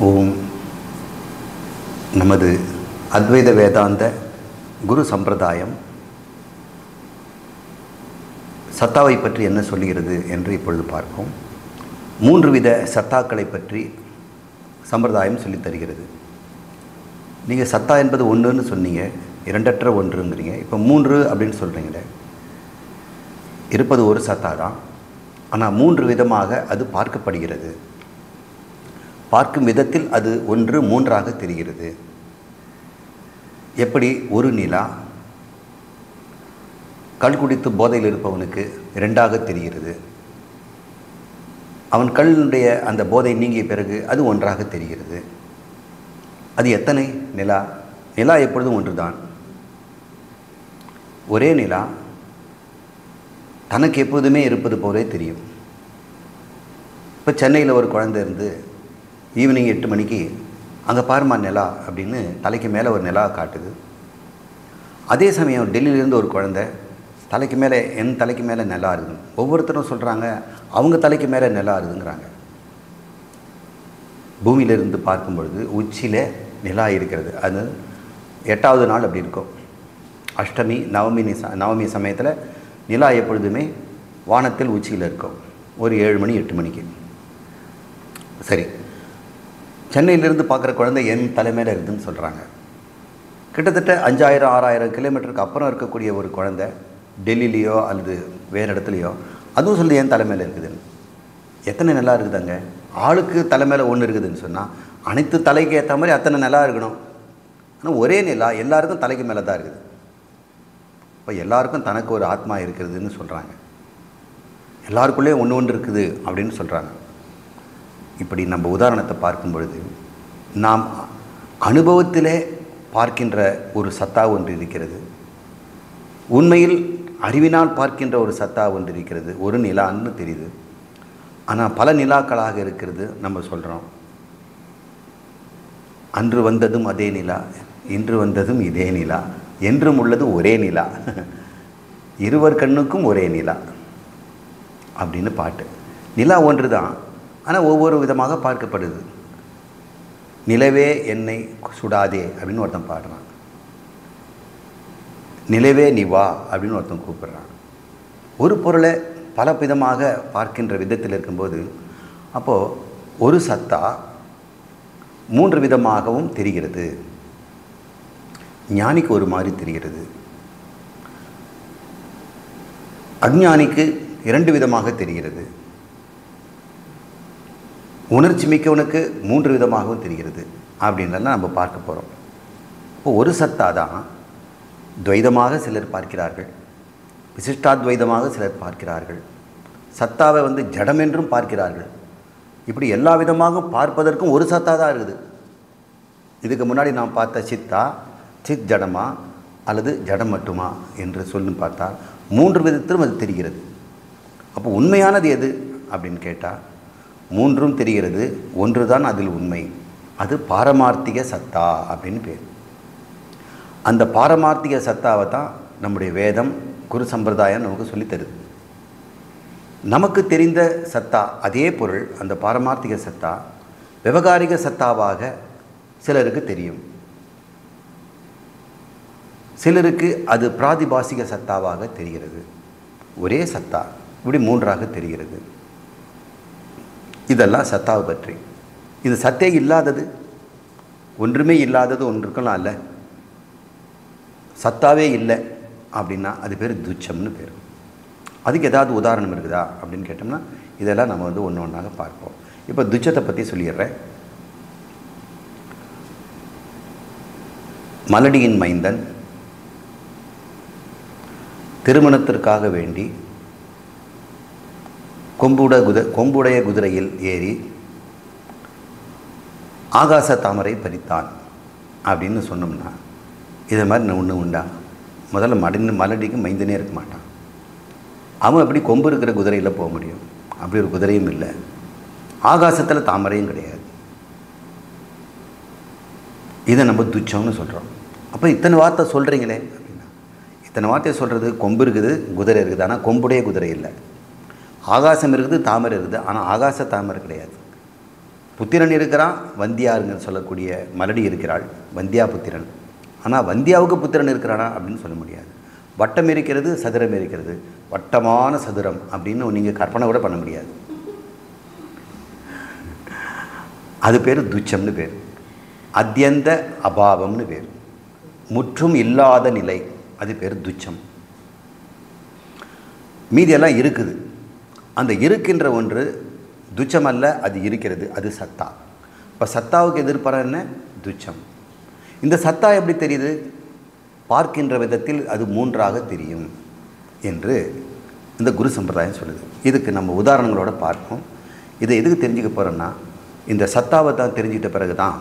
ஓம் நமது அத்வைத வேதாந்த குரு சம்பிரதாயம் சத்தாவை பற்றி என்ன சொல்கிறது என்று இப்பொழுது பார்ப்போம். 3 வித சத்தாக்களை பற்றி சம்பிரதாயம் சொல்லித் தருகிறது. நீங்கள் சத்தா என்பது ஒன்றுன்னு சொன்னீங்க, இரண்டற்ற ஒன்றுங்கிறீங்க. இப்போ 3 அப்படின்னு சொல்கிறீங்களே, இருப்பது ஒரு சத்தா தான். ஆனால் 3 விதமாக அது பார்க்கப்படுகிறது. பார்க்கும் விதத்தில் அது 1 3ஆக தெரிகிறது. எப்படி ஒரு நிலா கள் குடித்து போதையில் இருப்பவனுக்கு 2ஆக தெரிகிறது. அவன் கல்லுடைய அந்த போதை நீங்கிய பிறகு அது 1ஆக தெரிகிறது. அது எத்தனை நிலா? நிலா எப்பொழுதும் ஒன்றுதான். ஒரே நிலா தனக்கு எப்போதுமே இருப்பது போலே தெரியும். இப்போ சென்னையில் ஒரு குழந்தை இருந்து ஈவினிங் 8 மணிக்கு அங்கே பாருமா நிலா அப்படின்னு தலைக்கு மேலே ஒரு நிலா காட்டுது. அதே சமயம் டெல்லியிலேருந்து ஒரு குழந்தை தலைக்கு மேலே என் தலைக்கு மேலே நிலா இருக்குது. ஒவ்வொருத்தரும் சொல்கிறாங்க அவங்க தலைக்கு மேலே நிலா இருக்குங்கிறாங்க. பூமியிலிருந்து பார்க்கும் பொழுது உச்சியில் நிலா இருக்கிறது. அது 8வது நாள் அப்படி இருக்கும். அஷ்டமி நவமி சமயத்தில் நிலா எப்பொழுதுமே வானத்தில் உச்சியில் இருக்கும். ஒரு 7 மணி 8 மணிக்கு. சரி, சென்னையிலிருந்து பார்க்குற குழந்தை என் தலைமையில் இருக்குதுன்னு சொல்கிறாங்க. கிட்டத்தட்ட 5000 6000 கிலோமீட்டருக்கு அப்புறம் இருக்கக்கூடிய ஒரு குழந்தை டெல்லிலேயோ அல்லது வேறு இடத்துலையோ அதுவும் சொல்லி என் தலைமையில் இருக்குதுன்னு. எத்தனை நிலா இருக்குதுங்க? ஆளுக்கு தலைமையில் ஒன்று இருக்குதுன்னு சொன்னால் அனைத்து தலைக்கு ஏற்ற மாதிரி அத்தனை நிலா இருக்கணும். ஆனால் ஒரே நிலா எல்லாருக்கும் தலைக்கு மேலே தான் இருக்குது. இப்போ எல்லாருக்கும் தனக்கு ஒரு ஆத்மா இருக்கிறதுன்னு சொல்கிறாங்க. எல்லாருக்குள்ளேயும் ஒன்று இருக்குது அப்படின்னு சொல்கிறாங்க. இப்படி நம்ம உதாரணத்தை பார்க்கும் பொழுது நாம் அனுபவத்திலே பார்க்கின்ற ஒரு சத்தா ஒன்று இருக்கிறது. உண்மையில் அறிவினால் பார்க்கின்ற ஒரு சத்தா ஒன்று இருக்கிறது. ஒரு நிலான்னு தெரியுது. ஆனால் பல நிலாக்களாக இருக்கிறது. நம்ம சொல்கிறோம் அன்று வந்ததும் அதே நிலா, இன்று வந்ததும் இதே நிலா, என்றும் உள்ளது ஒரே நிலா, இருவர் கண்ணுக்கும் ஒரே நிலா அப்படின்னு பாட்டு. நிலா ஒன்று தான், ஆனால் ஒவ்வொரு விதமாக பார்க்கப்படுது. நிலவே என்னை சுடாதே அப்படின்னு ஒருத்தன் பாடுறான். நிலவே நீ வா அப்படின்னு ஒருத்தன் கூப்பிடுறான். ஒரு பொருளை பல விதமாக பார்க்கின்ற விதத்தில் இருக்கும்போது அப்போது ஒரு சத்தா 3 விதமாகவும் தெரிகிறது. ஞானிக்கு ஒரு மாதிரி தெரிகிறது, அஞ்ஞானிக்கு 2 விதமாக தெரிகிறது, உணர்ச்சி மிக்கவனுக்கு 3 விதமாகவும் தெரிகிறது. அப்படின்றலாம் நம்ம பார்க்க போகிறோம். இப்போ ஒரு சத்தா தான் துவைதமாக சிலர் பார்க்கிறார்கள், விசிஷ்டாத்வைதமாக சிலர் பார்க்கிறார்கள், சத்தாவை ஜடம் என்றும் பார்க்கிறார்கள். இப்படி எல்லா விதமாகவும் பார்ப்பதற்கும் ஒரு சத்தா தான் இருக்குது. இதுக்கு முன்னாடி நாம் பார்த்த சித்தா சித் ஜடமா அல்லது ஜடம் மட்டுமா என்று சொல்லி பார்த்தால் 3 விதத்திலும் அது தெரிகிறது. அப்போ உண்மையானது எது அப்படின்னு கேட்டால் 3ம் தெரிகிறது. ஒன்று தான் அதில் உண்மை. அது பாரமார்த்திக சத்தா அப்படின்னு பேர். அந்த பாரமார்த்திக சத்தாவை தான் நம்முடைய வேதம் குரு சம்பிரதாயம் நமக்கு சொல்லித் தருது. நமக்கு தெரிந்த சத்தா அதே பொருள், அந்த பாரமார்த்திக சத்தா விவகாரிக சத்தாவாக சிலருக்கு தெரியும். சிலருக்கு அது பிராதிபாசிக சத்தாவாக தெரிகிறது. ஒரே சத்தா இப்படி 3ஆக தெரிகிறது. இதெல்லாம் சத்தாவை பற்றி. இது சத்தே இல்லாதது, ஒன்றுமே இல்லாதது ஒன்றுக்கெல்லாம் அல்ல. சத்தாவே இல்லை அப்படின்னா அது பேர் துச்சம்னு பேர். அதுக்கு ஏதாவது உதாரணம் இருக்குதா அப்படின்னு கேட்டோம்னா இதெல்லாம் நம்ம ஒன்று ஒன்றாக பார்ப்போம். இப்போ துச்சத்தை பற்றி சொல்லிடுறேன். மலடியின் மைந்தன் திருமணத்திற்காக வேண்டி கொம்புடைய குதிரையில் ஏறி ஆகாச தாமரை பறித்தான் அப்படின்னு சொன்னோம்னா இதை மாதிரி ஒன்று உண்டா? முதல்ல மலடிக்கு மைந்தனே இருக்க மாட்டான். அவன் எப்படி கொம்பு இருக்கிற குதிரையில் போக முடியும்? அப்படி ஒரு குதிரையும் இல்லை. ஆகாசத்தில் தாமரையும் கிடையாது. இதை நம்ம துச்சம்னு சொல்கிறோம். அப்போ இத்தனை வார்த்தை சொல்கிறீங்களே அப்படின்னா, இத்தனை வார்த்தையை சொல்கிறது கொம்பு இருக்குது குதிரை இருக்குது, ஆனால் கொம்புடைய குதிரை இல்லை. ஆகாசம் இருக்குது தாமரை இருக்குது, ஆனால் ஆகாச தாமரை கிடையாது. புத்திரன் இருக்கிறான், வந்தியாருங்க சொல்லக்கூடிய மலடி இருக்கிறாள், வந்தியா புத்திரன். ஆனால் வந்தியாவுக்கு புத்திரன் இருக்கிறானா அப்படின்னு சொல்ல முடியாது. வட்டம் இருக்கிறது, சதுரம் இருக்கிறது. வட்டமான சதுரம் அப்படின்னு நீங்கள் கற்பனை கூட பண்ண முடியாது. அது பேர் துச்சம்னு பேர். அத்தியந்த அபாவம்னு பேர். முற்றும் இல்லாத நிலை, அது பேர் துச்சம். மீதியெல்லாம் இருக்குது. அந்த இருக்கின்ற ஒன்று துச்சம் அல்ல, அது இருக்கிறது, அது சத்தா. இப்போ சத்தாவுக்கு எதிர்பார என்ன? துச்சம். இந்த சத்தா எப்படி தெரியுது? பார்க்கின்ற விதத்தில் அது மூன்றாக தெரியும் என்று இந்த குரு சம்பிரதாயம் சொல்லுது. இதுக்கு நம்ம உதாரணங்களோட பார்ப்போம். இதை எதுக்கு தெரிஞ்சுக்க போகிறோன்னா, இந்த சத்தாவை தான் தெரிஞ்சிட்ட பிறகு தான்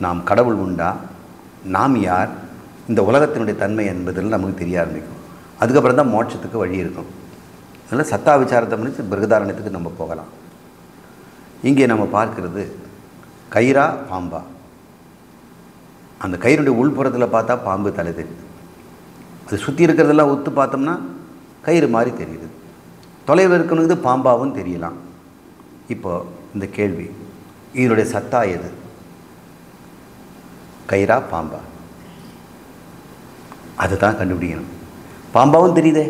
நாம் கடவுள் உண்டா, நாம் யார், இந்த உலகத்தினுடைய தன்மை என்பதில் நமக்கு தெரிய ஆரம்பிக்கும். அதுக்கப்புறம் தான் மோட்சத்துக்கு வழி இருக்கும். அதனால் சத்தா விசாரத்தை முடிச்சு பிருகதாரண்யத்துக்கு நம்ம போகலாம். இங்கே நம்ம பார்க்கிறது கயிறா பாம்பா. அந்த கயிறுடைய உள்புறத்தில் பார்த்தா பாம்பு தலை தெரியுது. அது சுற்றி இருக்கிறதெல்லாம் ஒத்து பார்த்தோம்னா கயிறு மாதிரி தெரியுது. தொலைவில் இருக்கணுங்கிறது பாம்பாவும் தெரியலாம். இப்போ இந்த கேள்வி, இதனுடைய சத்தா எது? கயிறா பாம்பா? அதை தான் கண்டுபிடிக்கணும். பாம்பாவும் தெரியுதே.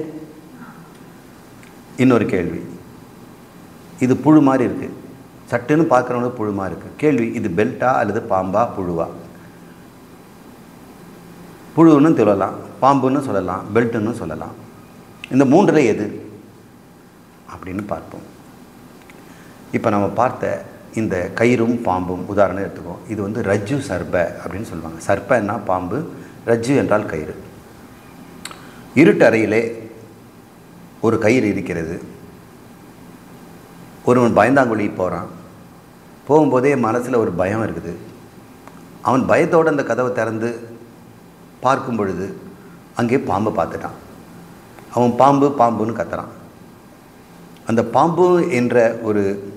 இன்னொரு கேள்வி, இது புழு மாதிரி இருக்குது, சட்டுன்னு பார்க்குறவங்க புழு மாதிரி இருக்குது. கேள்வி, இது பெல்ட்டா அல்லது பாம்பா புழுவா? புழுன்னு சொல்லலாம், பாம்புன்னு சொல்லலாம், பெல்ட்டுன்னு சொல்லலாம். இந்த மூன்றில் எது அப்படின்னு பார்ப்போம். இப்போ நம்ம பார்த்த இந்த கயிறும் பாம்பும் உதாரணம் எடுத்துக்கோம். இது வந்து ரஜ்ஜு சர்ப அப்படின்னு சொல்லுவாங்க. சர்பன்னா பாம்பு, ரஜ்ஜு என்றால் கயிறு. இருட்டு அறையிலே ஒரு கயிறு இருக்கிறது. ஒருவன் பயந்தாங்குழி போகிறான். போகும்போதே மனசில் ஒரு பயம் இருக்குது. அவன் பயத்தோடு அந்த கதவை திறந்து பார்க்கும் பொழுது அங்கே பாம்பை பார்த்துட்டான். அவன் பாம்பு பாம்புன்னு கத்துறான். அந்த பாம்பு என்ற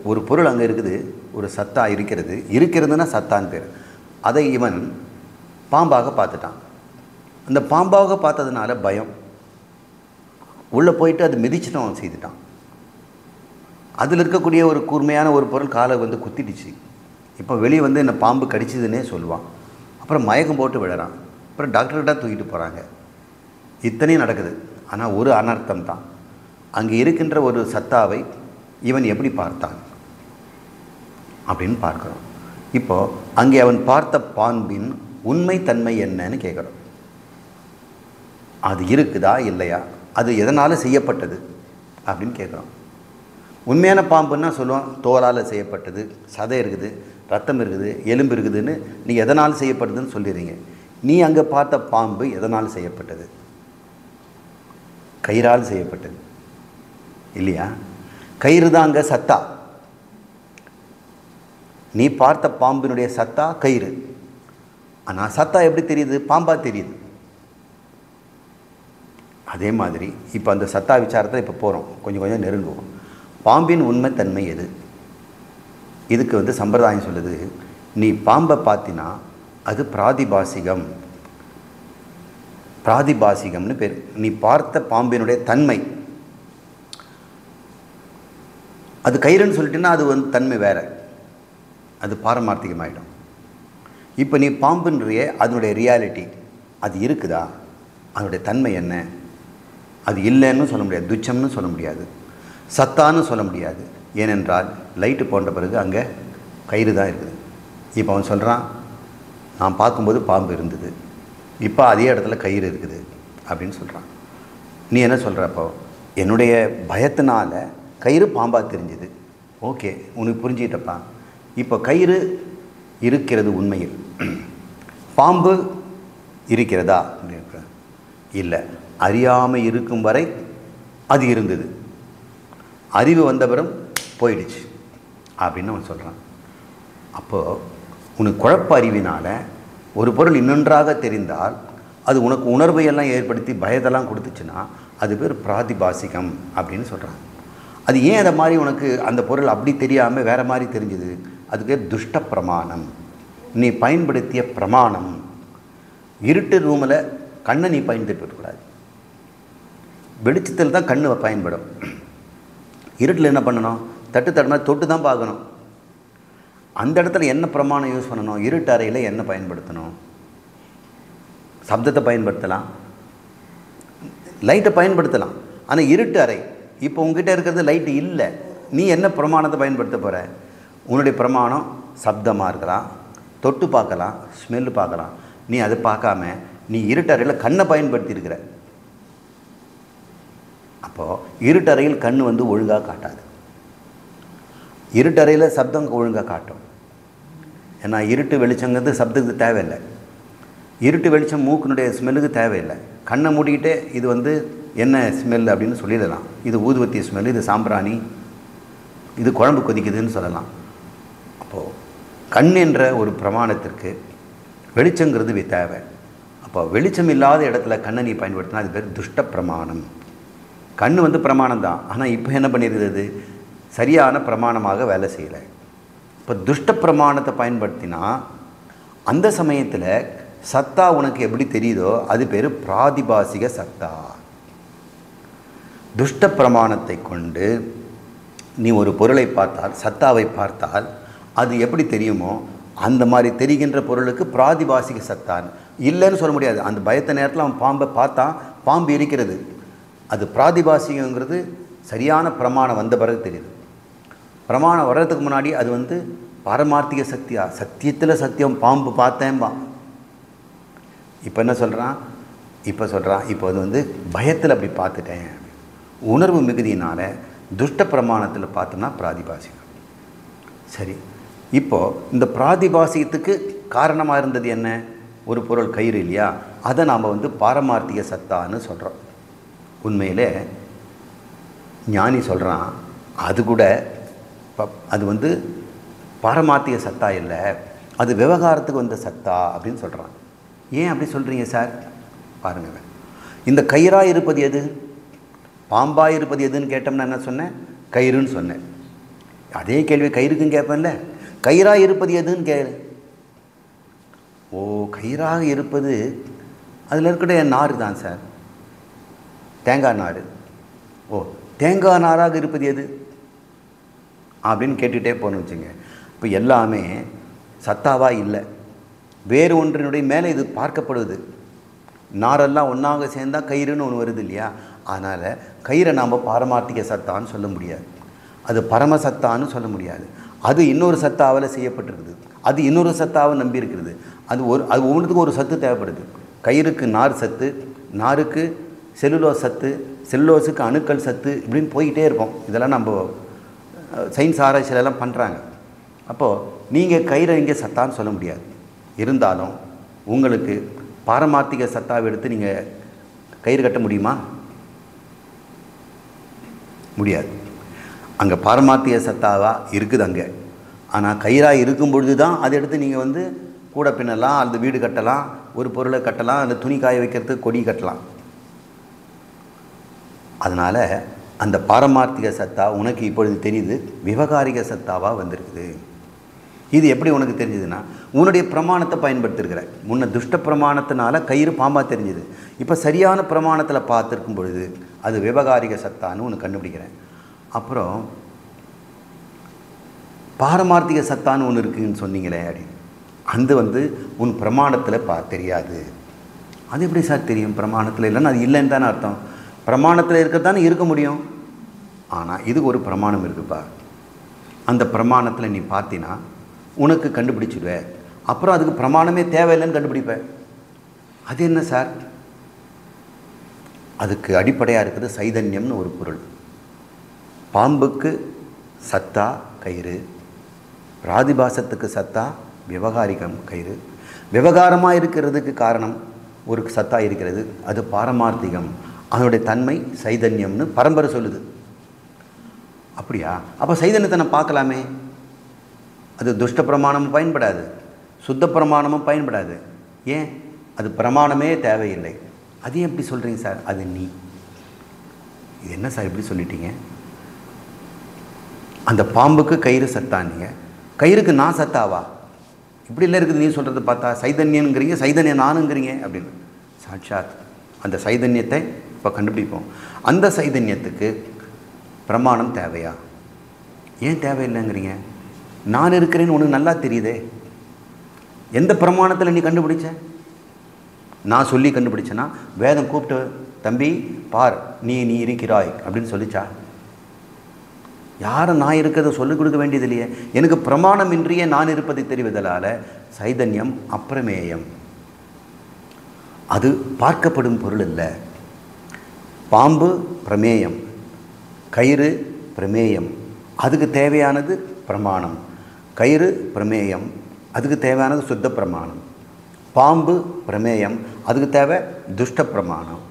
ஒரு பொருள் அங்கே இருக்குது, ஒரு சத்தா இருக்கிறதுன்னா சத்தான்னு பேர். அதை இவன் பாம்பாக பார்த்துட்டான். அந்த பாம்பாக பார்த்ததுனால பயம். உள்ளே போயிட்டு அது மிதிச்சுட்டு அவன் செய்துட்டான். அதில் இருக்கக்கூடிய ஒரு கூர்மையான ஒரு பொருள் காலை வந்து குத்திடுச்சு. இப்போ வெளியே வந்து என்னை பாம்பு கடிச்சதுன்னே சொல்லுவான். அப்புறம் மயக்கம் போட்டு விடுறான். அப்புறம் டாக்டர்கிட்ட தூக்கிட்டு போகிறாங்க. இத்தனையும் நடக்குது. ஆனால் ஒரு அனர்த்தம் தான். அங்கே இருக்கின்ற ஒரு சத்தாவை இவன் எப்படி பார்த்தான் அப்படின்னு பார்க்குறோம். இப்போது அங்கே அவன் பார்த்த பாம்பின் உண்மை தன்மை என்னன்னு கேட்குறோம். அது இருக்குதா இல்லையா, அது எதனால் செய்யப்பட்டது அப்படின்னு கேட்குறோம். உண்மையான பாம்புன்னா சொல்லுவோம், தோலால் செய்யப்பட்டது, சதை இருக்குது, ரத்தம் இருக்குது, எலும்பு இருக்குதுன்னு நீ எதனால் செய்யப்பட்டதுன்னு சொல்லிடுறீங்க. நீ அங்கே பார்த்த பாம்பு எதனால் செய்யப்பட்டது? கயிறால் செய்யப்பட்டது இல்லையா? கயிறு தான் அங்கே சத்தா. நீ பார்த்த பாம்பினுடைய சத்தா கயிறு. ஆனால் சத்தா எப்படி தெரியுது? பாம்பா தெரியுது. அதே மாதிரி இப்போ அந்த சத்தா விசாரத்தை இப்போ போகிறோம், கொஞ்சம் கொஞ்சம் நெருங்குவோம். பாம்பின் உண்மைத்தன்மை எது? இதுக்கு வந்து சம்பிரதாயம் சொல்லுது, நீ பாம்பை பார்த்தினா அது பிராதிபாசிகம். பிராதிபாசிகம்னு பேர். நீ பார்த்த பாம்பினுடைய தன்மை அது கயிறுன்னு சொல்லிட்டுன்னா அது வந்து தன்மை வேறு, அது பாரமார்த்திகமாகிடும். இப்போ நீ பாம்புன்றிய அதனுடைய ரியாலிட்டி, அது இருக்குதா, அதனுடைய தன்மை என்ன? அது இல்லைன்னு சொல்ல முடியாது, துச்சம்னு சொல்ல முடியாது, சத்தான்னு சொல்ல முடியாது. ஏனென்றால் லைட்டு போன்ற பிறகு அங்கே கயிறு தான் இருக்குது. இப்போ அவன் சொல்கிறான், நான் பார்க்கும்போது பாம்பு இருந்தது, இப்போ அதே இடத்துல கயிறு இருக்குது அப்படின்னு சொல்கிறான். நீ என்ன சொல்கிறப்போ, என்னுடைய பயத்தினால கயிறு பாம்பாக தெரிஞ்சுது. ஓகே, உனக்கு புரிஞ்சுக்கிட்டப்பா. இப்போ கயிறு இருக்கிறது உண்மையில், பாம்பு இருக்கிறதா அப்படின்னு இல்லை. அறியாமல் இருக்கும் வரை அது இருந்தது, அறிவு வந்தவரும் போயிடுச்சு அப்படின்னு அவன் சொல்கிறான். அப்போது உனக்கு குழப்ப அறிவினால் ஒரு பொருள் இன்னொன்றாக தெரிந்தால் அது உனக்கு உணர்வையெல்லாம் ஏற்படுத்தி பயத்தெல்லாம் கொடுத்துச்சுன்னா அது பேர் பிராதிபாசிகம் அப்படின்னு சொல்கிறான். அது ஏன் அதை மாதிரி உனக்கு அந்த பொருள் அப்படி தெரியாமல் வேறு மாதிரி தெரிஞ்சுது? அது பேர் துஷ்ட பிரமாணம். நீ பயன்படுத்திய பிரமாணம். இருட்டு ரூமில் கண்ணை நீ பயன்படுத்தக்கூடாது, வெளிச்சத்தில் தான் கண்ணு பயன்படும். இருட்டில் என்ன பண்ணணும்? தட்டு தட்டுனா தொட்டு தான் பார்க்கணும். அந்த இடத்துல என்ன பிரமாணம் யூஸ் பண்ணணும்? இருட்டு அறையில் என்ன பயன்படுத்தணும்? சப்தத்தை பயன்படுத்தலாம், லைட்டை பயன்படுத்தலாம். ஆனால் இருட்டு அறை, இப்போ உங்ககிட்ட இருக்கிறது லைட்டு இல்லை, நீ என்ன பிரமாணத்தை பயன்படுத்த போகிற? உன்னுடைய பிரமாணம் சப்தமாக இருக்கலாம், தொட்டு பார்க்கலாம், ஸ்மெல்லு பார்க்கலாம். நீ அதை பார்க்காம நீ இருட்டறையில் கண்ணை பயன்படுத்தி இருக்கிற. அப்போது இருட்டறையில் கண் வந்து ஒழுங்காக காட்டாது, இருட்டறையில் சப்தம் ஒழுங்காக காட்டும். ஏன்னா இருட்டு வெளிச்சங்கிறது சப்தத்துக்கு தேவையில்லை, இருட்டு வெளிச்சம் மூக்கினுடைய ஸ்மெல்லுக்கு தேவையில்லை. கண்ணை மூடிக்கிட்டே இது வந்து என்ன ஸ்மெல் அப்படின்னு சொல்லிடலாம். இது ஊதுவத்தி ஸ்மெல், இது சாம்பிராணி, இது குழம்பு கொதிக்குதுன்னு சொல்லலாம். அப்போது கண் என்ற ஒரு பிரமாணத்திற்கு வெளிச்சங்கிறது தேவை. அப்போ வெளிச்சம் இல்லாத இடத்துல கண்ணை நீ பயன்படுத்தினா அது பேர் துஷ்ட பிரமாணம். கண் வந்து பிரமாணம் தான், ஆனால் இப்போ என்ன பண்ணியிருக்கிறது? சரியான பிரமாணமாக வேலை செய்யலை. இப்போ துஷ்ட பிரமாணத்தை பயன்படுத்தினா அந்த சமயத்தில் சத்தா உனக்கு எப்படி தெரியுதோ அது பேர் பிராதிபாசிக சத்தா. துஷ்ட பிரமாணத்தை கொண்டு நீ ஒரு பொருளை பார்த்தால், சத்தாவை பார்த்தால் அது எப்படி தெரியுமோ அந்த மாதிரி தெரிகின்ற பொருளுக்கு பிராதிபாசிக சத்தான் இல்லைன்னு சொல்ல முடியாது. அந்த பயத்த நேரத்தில் அவன் பாம்பை பார்த்தான், பாம்பு இருக்கிறது, அது பிராதிபாசிகங்கிறது சரியான பிரமாணம் வந்த பிறகு தெரியுது. பிரமாணம் வர்றதுக்கு முன்னாடி அது வந்து பாரமார்த்திக சக்தியா, சத்தியத்தில் சத்தியம், பாம்பு பார்த்தேன்பா. இப்போ என்ன சொல்கிறான்? இப்போ அது வந்து பயத்தில் அப்படி பார்த்துட்டேன், உணர்வு மிகுதியினால் துஷ்ட பிரமாணத்தில் பார்த்தோம்னா பிராதிபாசிகம். சரி, இப்போது இந்த பிராதிபாசிகத்துக்கு காரணமாக இருந்தது என்ன? ஒரு பொருள் கயிறு இல்லையா, அதை நாம் வந்து பாரமார்த்திக சத்தான்னு சொல்கிறோம். உண்மையில் ஞானி சொல்கிறான் அது கூட அது வந்து பாரமார்த்திக சத்தா இல்லை, அது விவகாரத்துக்கு வந்த சத்தா அப்படின்னு சொல்கிறான். ஏன் அப்படி சொல்கிறீங்க சார்? பாருங்கள், இந்த கயிறாக இருப்பது எது, பாம்பாக இருப்பது எதுன்னு கேட்டோம்னா என்ன சொன்னேன்? கயிறுன்னு சொன்னேன். அதே கேள்வி கயிறுக்குன்னு கேட்பேன்ல, கயிறாக இருப்பது எதுன்னு கேளு. ஓ, கயிறாக இருப்பது அதில் இருக்கிற நார் தான் சார், தேங்காய் நார். ஓ, தேங்காய் நாராக இருப்பது எது அப்படின்னு கேட்டுகிட்டே போகணும்னு வச்சுங்க. இப்போ எல்லாமே சத்தாவாக இல்லை, வேறு ஒன்றினுடைய மேலே இது பார்க்கப்படுது. நாரெல்லாம் ஒன்றாக சேர்ந்தால் கயிறுன்னு ஒன்று வருது இல்லையா? அதனால் கயிறை நாம் பாரமார்த்திக சத்தான்னு சொல்ல முடியாது, அது பரமசத்தான்னு சொல்ல முடியாது. அது இன்னொரு சத்தாவில் செய்யப்பட்டிருக்குது, அது இன்னொரு சத்தாவை நம்பி இருக்கிறது. அது ஒவ்வொன்றுத்துக்கும் ஒரு சத்து தேவைப்படுது. கயிறுக்கு நார் சத்து, நாருக்கு செல்லுலோஸ் சத்து, செல்லுலோஸுக்கு அணுக்கள் சத்து, இப்படின்னு போய்கிட்டே இருப்போம். இதெல்லாம் நம்ம சயின்ஸ் ஆராய்ச்சியிலெல்லாம் பண்ணுறாங்க. அப்போது நீங்கள் கயிறை இங்கே சத்தான்னு சொல்ல முடியாது. இருந்தாலும் உங்களுக்கு பாரமார்த்திக சத்தாவை எடுத்து நீங்கள் கயிறு கட்ட முடியுமா? முடியாது. அங்கே பாரமார்த்திக சத்தாவாக இருக்குது அங்கே. ஆனால் கயிறாக இருக்கும் பொழுது தான் அதை எடுத்து நீங்கள் வந்து கூட பின்னலாம், அல்லது வீடு கட்டலாம், ஒரு பொருளை கட்டலாம், அந்த துணி காய வைக்கிறதுக்கு கொடி கட்டலாம். அதனால் அந்த பாரமார்த்திக சத்தா உனக்கு இப்பொழுது தெரியுது விவகாரிக சத்தாவாக வந்திருக்குது. இது எப்படி உனக்கு தெரிஞ்சதுன்னா, உன்னுடைய பிரமாணத்தை பயன்படுத்திருக்கிற. முன்ன துஷ்ட பிரமாணத்தினால கயிறு பாம்பாக தெரிஞ்சுது, இப்போ சரியான பிரமாணத்தில் பார்த்துருக்கும் பொழுது அது விவகாரிக சத்தான்னு ஒன்று கண்டுபிடிக்கிறேன். அப்புறம் பாரமார்த்திக சத்தான்னு ஒன்று இருக்குதுன்னு சொன்னீங்களே அப்படின்னு, அது வந்து உன் பிரமாணத்தில் தெரியாது. அது எப்படி சார் தெரியும்? பிரமாணத்தில் இல்லைன்னா அது இல்லைன்னு தானே அர்த்தம். பிரமாணத்தில் இருக்கிறதானே இருக்க முடியும். ஆனால் இதுக்கு ஒரு பிரமாணம் இருக்குப்பா, அந்த பிரமாணத்தில் நீ பார்த்தினா உனக்கு கண்டுபிடிச்சிடுவேன். அப்புறம் அதுக்கு பிரமாணமே தேவையில்லைன்னு கண்டுபிடிப்பேன். அது என்ன சார்? அதுக்கு அடிப்படையாக இருக்குது சைதன்யம்னு ஒரு பொருள். பாம்புக்கு சத்தா கயிறு, பிராதிபாசத்துக்கு சத்தா விவகாரிகம் கயிறு. விவகாரமாக இருக்கிறதுக்கு காரணம் ஒரு சத்தா இருக்கிறது, அது பாரமார்த்திகம், அதனுடைய தன்மை சைதன்யம்னு பரம்பரை சொல்லுது. அப்படியா? அப்போ சைதன்யத்தை நான் பார்க்கலாமே. அது துஷ்ட பிரமாணமும் பயன்படாது, சுத்த பிரமாணமும் பயன்படாது. ஏன்? அது பிரமாணமே தேவையில்லை. அது எப்படி சொல்கிறீங்க சார்? அது நீ. இது என்ன சார் இப்படி சொல்லிட்டீங்க? அந்த பாம்புக்கு கயிறு சத்தானீங்க, கயிறுக்கு நான் சத்தாவா? இப்படி இல்லை இருக்குது. நீ சொல்கிறது பார்த்தா சைதன்யங்கிறீங்க, சைதன்யம் நானுங்கிறீங்க அப்படின்னு. சாட்சாத் அந்த சைதன்யத்தை இப்போ கண்டுபிடிப்போம். அந்த சைதன்யத்துக்கு பிரமாணம் தேவையா? ஏன் தேவையில்லைங்கிறீங்க? நான் இருக்கிறேன்னு உனக்கு நல்லா தெரியுதே. எந்த பிரமாணத்தில் நீ கண்டுபிடிச்ச? நான் சொல்லி கண்டுபிடிச்சேன்னா? வேதம் கூப்பிட்டு தம்பி பார் நீ நீ இருக்கிறாய் அப்படின்னு சொல்லிச்சா? யாரும் நான் இருக்கிறத சொல்லிக் கொடுக்க வேண்டியது இல்லையே. எனக்கு பிரமாணம் இன்றியே நான் இருப்பதை தெரிவதால் சைதன்யம் அப்பிரமேயம். அது பார்க்கப்படும் பொருள் இல்லை. பாம்பு பிரமேயம், கயிறு பிரமேயம், அதுக்கு தேவையானது பிரமாணம். கயிறு பிரமேயம், அதுக்கு தேவையானது சுத்த பிரமாணம். பாம்பு பிரமேயம், அதுக்கு தேவை துஷ்ட பிரமாணம்.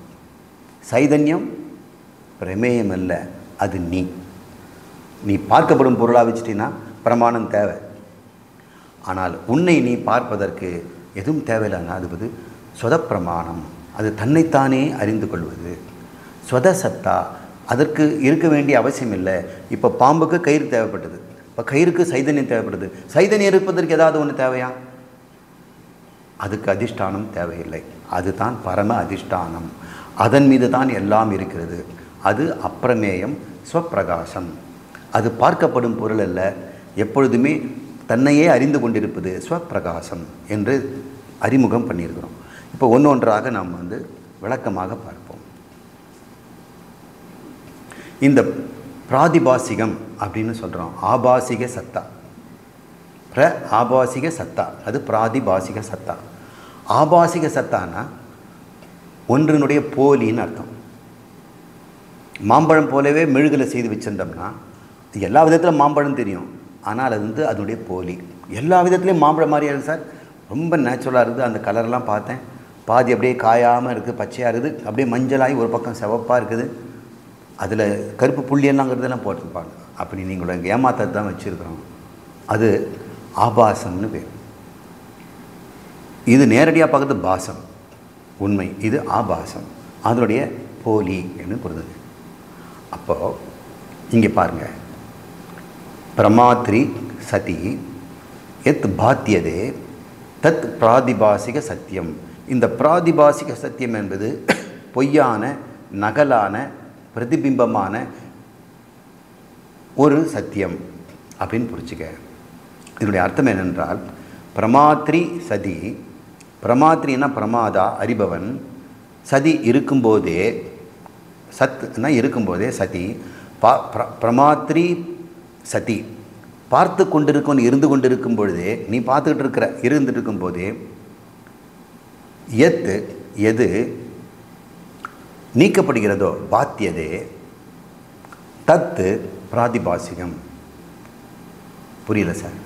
சைதன்யம் பிரமேயம் இல்லை, அது நீ. நீ பார்க்கப்படும் பொருளாக வச்சிட்டின்னா பிரமாணம் தேவை. ஆனால் உன்னை நீ பார்ப்பதற்கு எதுவும் தேவையில்லைன்னா அது சொத பிரமாணம். அது தன்னைத்தானே அறிந்து கொள்வது சொத சத்தா. அதற்கு இருக்க வேண்டிய அவசியம் இல்லை. இப்போ பாம்புக்கு கயிறு தேவைப்பட்டது, இப்போ கயிறுக்கு சைதன்யம் தேவைப்படுது. சைதன்யம் இருப்பதற்கு ஏதாவது ஒன்று தேவையா? அதுக்கு அதிஷ்டானம் தேவையில்லை. அதுதான் பரம அதிஷ்டானம். அதன் மீது தான் எல்லாம் இருக்கிறது. அது அப்பிரமேயம், ஸ்வப்பிரகாசம். அது பார்க்கப்படும் பொருள் அல்ல, எப்பொழுதுமே தன்னையே அறிந்து கொண்டிருப்பது ஸ்வப்பிரகாசம் என்று அறிமுகம் பண்ணியிருக்கிறோம். இப்போ ஒன்று ஒன்றாக நாம் விளக்கமாக பார்ப்போம். இந்த பிராதிபாசிகம் அப்படின்னு சொல்கிறோம். ஆபாசிக சத்தா, ஆபாசிக சத்தா, அது பிராதிபாசிக சத்தா. ஆபாசிக சத்தானா ஒன்றினுடைய போலின்னு அர்த்தம். மாம்பழம் போலவே மெழுகில் செய்து வச்சுருந்தோம்னா எல்லா விதத்திலும் மாம்பழம் தெரியும், ஆனால் அது அதனுடைய போலி. எல்லா விதத்துலேயும் மாம்பழம் மாதிரியா இருக்குது சார், ரொம்ப நேச்சுரலாக இருக்குது. அந்த கலர்லாம் பார்த்தேன், பாதி அப்படியே காயாமல் இருக்குது, பச்சையாக இருக்குது, அப்படியே மஞ்சளாகி ஒரு பக்கம் சிவப்பாக இருக்குது, அதில் கருப்பு புள்ளியெல்லாங்கிறதெல்லாம் போட்டிருப்பாங்க. அப்படி நீங்களோட ஏமாத்தது தான் வச்சுருக்கிறோம். அது ஆபாசம்னு பேர். இது நேரடியாக பார்க்குறது பாசம், உண்மை. இது ஆபாசம், அதனுடைய போலி என்று பொருது. அப்போது இங்கே பாருங்கள், பிரமாத்ரி சதி எத் பாத்தியதே தத் பிராதிபாசிக சத்தியம். இந்த பிராதிபாசிக சத்தியம் என்பது பொய்யான, நகலான, பிரதிபிம்பமான ஒரு சத்தியம் அப்படின்னு புரிச்சுக்க. இதனுடைய அர்த்தம் என்னென்றால், பிரமாத்ரி சதி, பிரமாத்ரின்னா பிரமாதா அறிபவன், சதி இருக்கும்போதே, சத்னா இருக்கும்போதே சதி, பிரமாத்ரி சதி பார்த்து கொண்டிருக்கவன் இருந்து கொண்டிருக்கும் பொழுதே, நீ பார்த்துக்கிட்டு இருந்துட்டு இருக்கும்போதே, எது நீக்கப்படுகிறதோ பாத்தியதே தத்து பிராதிபாசிகம். புரியல சார்?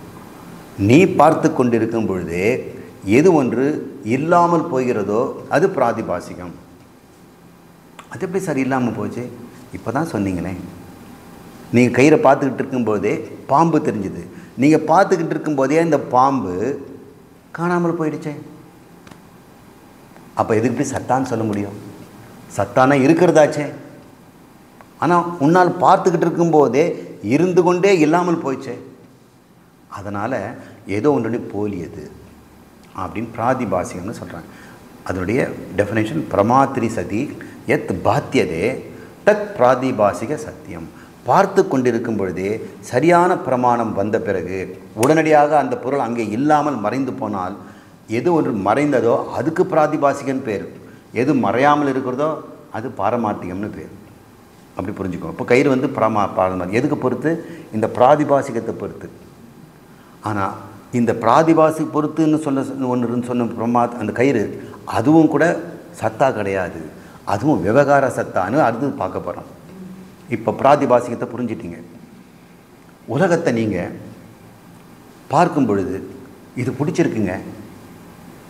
நீ பார்த்து கொண்டிருக்கும் பொழுதே எது ஒன்று இல்லாமல் போகிறதோ அது பிராதிபாசிகம். அது எப்படி சார் இல்லாமல் போச்சு? இப்போ தான் சொன்னீங்களே, நீங்கள் கயிறை பார்த்துக்கிட்டு இருக்கும்போதே பாம்பு தெரிஞ்சுது, நீங்கள் பார்த்துக்கிட்டு இருக்கும்போதே இந்த பாம்பு காணாமல் போயிடுச்சே. அப்போ எதுக்கு எப்படி சத்தான்னு சொல்ல முடியும்? சத்தானா இருக்கிறதாச்சே. ஆனால் உன்னால் பார்த்துக்கிட்டு இருக்கும்போதே இருந்து கொண்டே இல்லாமல் போயிடுச்சே. அதனால் ஏதோ ஒன்றுடைய போலியது அப்படின்னு பிராதிபாசிகம்னு சொல்கிறாங்க. அதனுடைய டெஃபினேஷன் பிரமாத்ரி சதி எத் பாத்தியதே தத் பிராதிபாசிக சத்தியம். பார்த்து கொண்டிருக்கும் பொழுதே சரியான பிரமாணம் வந்த பிறகு உடனடியாக அந்த பொருள் அங்கே இல்லாமல் மறைந்து போனால், எது ஒன்று மறைந்ததோ அதுக்கு பிராதிபாசிகன் பேர், எது மறையாமல் இருக்கிறதோ அது பாரமார்த்திகம்னு பேர். அப்படி புரிஞ்சுக்கோ. இப்போ கயிறு பாரமார்த்திகம் எதுக்கு பொறுத்து? இந்த பிராதிபாசிகத்தை பொறுத்து. ஆனால் இந்த பிராதிபாசி பொறுத்துன்னு ஒன்று சொன்ன அந்த கயிறு, அதுவும் கூட சத்தா கிடையாது, அதுவும் விவகார சத்தான்னு அடுத்து பார்க்க போகிறோம். இப்போ பிராதிபாசிகத்தை புரிஞ்சிட்டிங்க. உலகத்தை நீங்கள் பார்க்கும் பொழுது இது பிடிச்சிருக்குங்க,